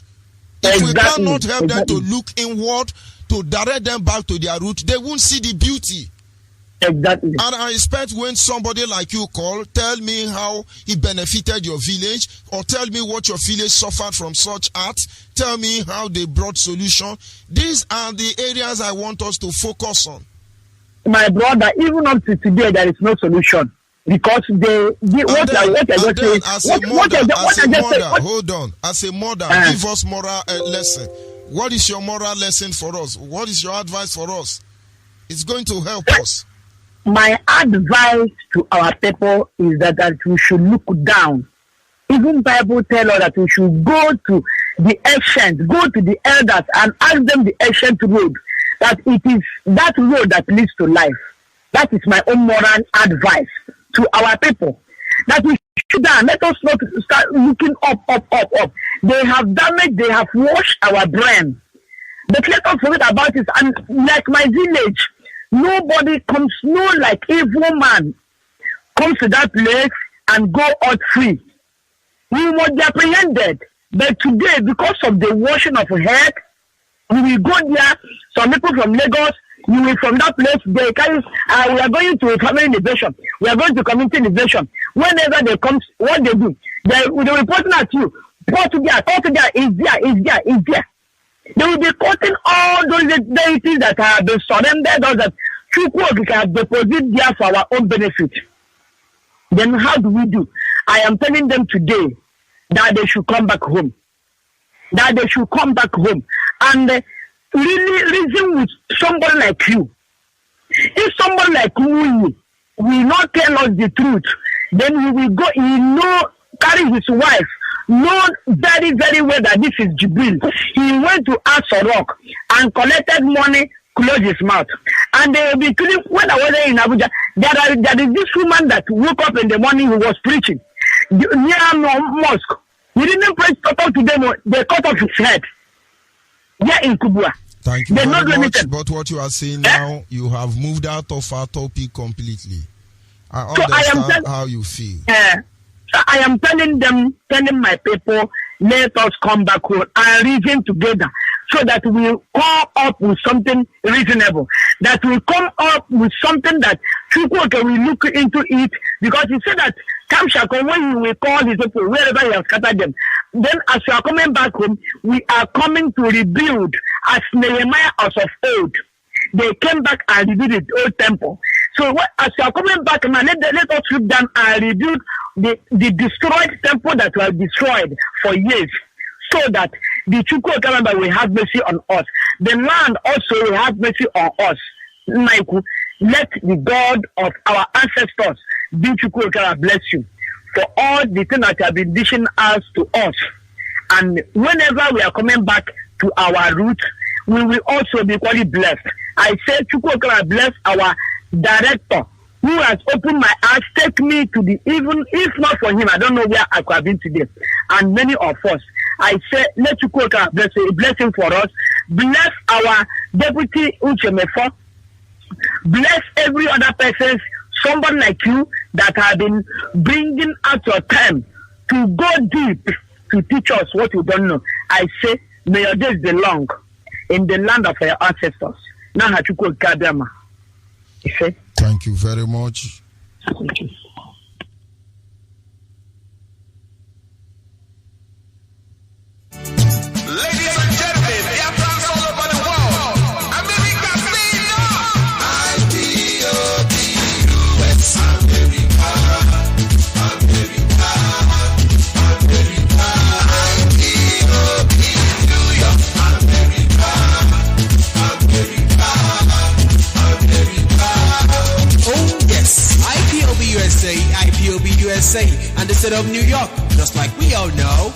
If we cannot help them to look inward, to direct them back to their root, they won't see the beauty. Exactly. And I expect when somebody like you call, tell me how it benefited your village, or tell me what your village suffered from such acts. Tell me how they brought solution. These are the areas I want us to focus on. My brother, even up to today, there is no solution. Because hold on. As a mother, give us moral lesson. What is your moral lesson for us? What is your advice for us? It's going to help us. My advice to our people is that we should look down. Even Bible tells us that we should go to the ancient, go to the elders and ask them the ancient road. That it is that road that leads to life. That is my own moral advice to our people. That we should down. Let us not start looking up. They have damaged, they have washed our brain. But let us forget about it. And like my village, nobody comes, no like evil man comes to that place and go out free. We must be apprehended. But today, because of the washing of head, we will go there. Some people from Lagos, you will from that place, they carry, we are going to family innovation. We are going to community innovation. Whenever they come, what they do, they will reporting at you. Portugal is there. They will be cutting all those deities that have been surrendered, those that we can deposit there for our own benefit. Then how do we do? I am telling them today that they should come back home. And really reason with somebody like you. If somebody like you will not tell us the truth, then we will go, carry his wife, know very, very well that this is Jibril. He went to Asorok and collected money, closed his mouth. And they will be killing, when I was there in Abuja, there is this woman that woke up in the morning who was preaching near mosque. We didn't pray to talk to them, they cut off his head. Yeah, in Kubwa. Thank you very much. But what you are saying now, you have moved out of our topic completely. I understand how you feel. So I am telling my people, let us come back home and reason together so that we will come up with something reasonable. That we come up with something that people can look into it, because he said that time shall come when he will call his people wherever he has scattered them. Then as we are coming back home, we are coming to rebuild as Nehemiah as of old. They came back and rebuilt the old temple. So as we are coming back now, let us strip down and rebuild the destroyed temple that was destroyed for years, so that the Chukwu Kalamba will have mercy on us. The land also will have mercy on us. Michael, let the God of our ancestors, be Chukwu Kalamba, bless you for all the things that have been dishing us to us. And whenever we are coming back to our roots, we will also be equally blessed. I say Chukwu Kalamba bless our director, who has opened my eyes, take me to the, even if not for him, I don't know where I could have been today. And many of us, I say, let you go bless a blessing for us. Bless our deputy Uchemefo. Bless every other person, somebody like you that have been bringing out your time to go deep to teach us what you don't know. I say, may your days be long in the land of our ancestors. Now, Hachuko Kabiama. Thank you very much. Thank you. Ladies and gentlemen, Biafrans all over the world, America, say no! IPOB, US, America, IPOB, New York, America. Oh yes, IPOB USA, and the state of New York. Just like we all know,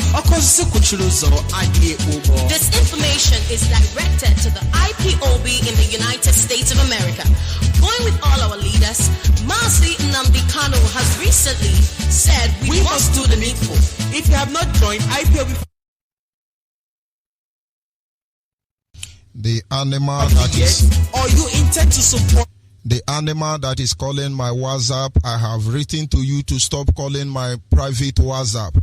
This information is directed to the IPOB in the United States of America. Going with all our leaders, Mazi has recently said we must do the needful. If you have not joined IPOB, the animal that is, or you intend to support the animal that is calling my WhatsApp, I have written to you to stop calling my private WhatsApp.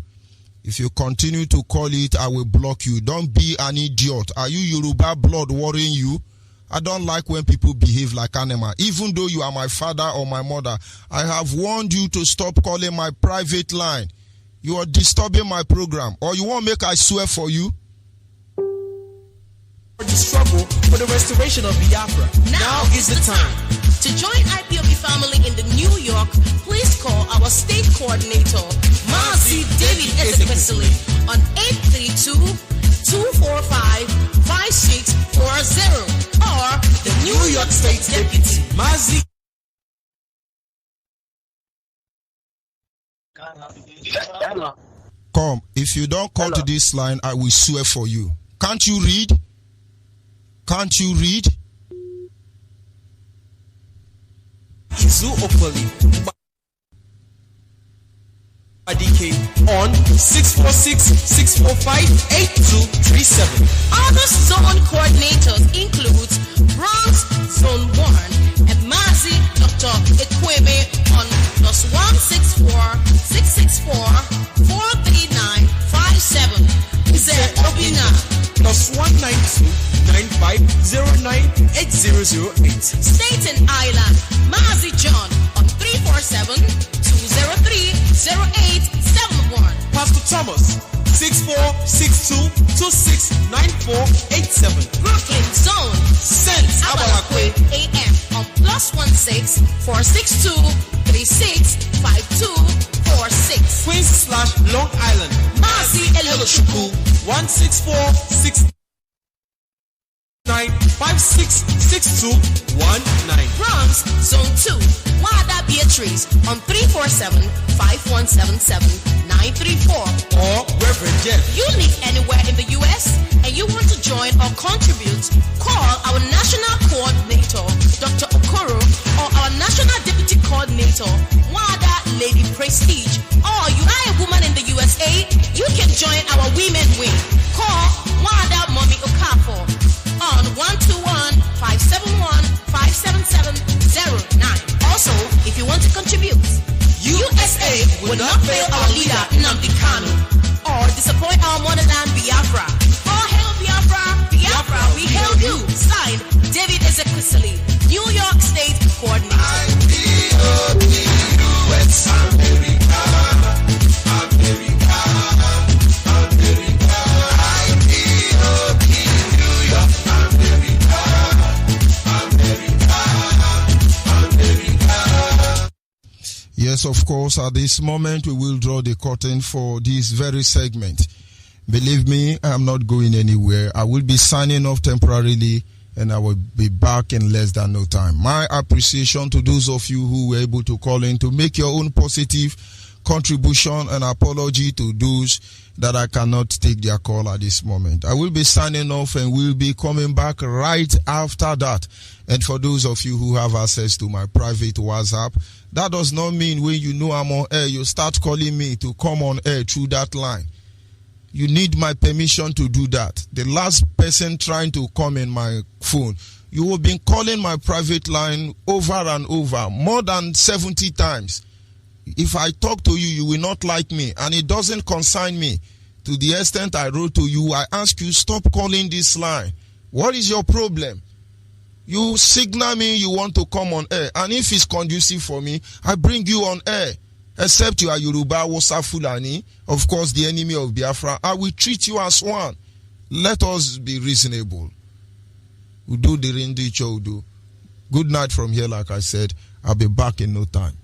If you continue to call it, I will block you. Don't be an idiot. Are you Yoruba blood worrying you? I don't like when people behave like animals. Even though you are my father or my mother, I have warned you to stop calling my private line. You are disturbing my program. Or you won't make I swear for you? the struggle for the restoration of Biafra. Now is the time. To join IPOB family in the New York, please call our state coordinator, Mazi David Ezekwesili, on 832-245-5640, or the New York State Deputy, Mazi. Come, if you don't call to this line, I will swear for you. Can't you read? Can't you read? Izu Opoli DK on 646-645-8237. Other zone coordinators include Bronx Zone 1 and Mazi Dr. Ikweme on +164-664-43957. Staten Island, Mazi John on 347-203-0871. Pastor Thomas, 6462269487. Brooklyn Zone, Saint Abalakwe AM on +16-46-3652-46. Queens/Long Island, Mazi Elochukwu, 164-69566219. Bronx Zone 2, Wada Beatrice on 347-5177-934. Or Reverend Jeff. You live anywhere in the U.S. and you want to join or contribute, call our National Coordinator, Dr. Okoro, or our National Deputy Coordinator, Wada Lady Prestige. Or you are a woman in the USA, you can join our Women Wing. Call Wada Mommy Okafor on 121-571-57709. Also, if you want to contribute, USA will not fail our leader Nnamdi Kanu or disappoint our motherland Biafra. Oh hail Biafra, Biafra, we hail you. Signed, David Ezekwesili, New York State Coordinator. Yes, of course, at this moment we will draw the curtain for this very segment. Believe me, I am not going anywhere. I will be signing off temporarily and I will be back in less than no time. My appreciation to those of you who were able to call in to make your own positive contribution and apology to those that I cannot take their call at this moment. I will be signing off and will be coming back right after that. And for those of you who have access to my private WhatsApp, that does not mean when you know I'm on air, you start calling me to come on air through that line. You need my permission to do that. The last person trying to come in my phone, you have been calling my private line over and over, more than 70 times. If I talk to you, you will not like me, and it doesn't concern me. To the extent I wrote to you, I ask you, stop calling this line. What is your problem? You signal me you want to come on air, and if it's conducive for me, I bring you on air. Except you are Yoruba, Wosa, Fulani, of course the enemy of Biafra, I will treat you as one. Let us be reasonable. Udo the Rindicho Udo. Good night from here, like I said. I'll be back in no time.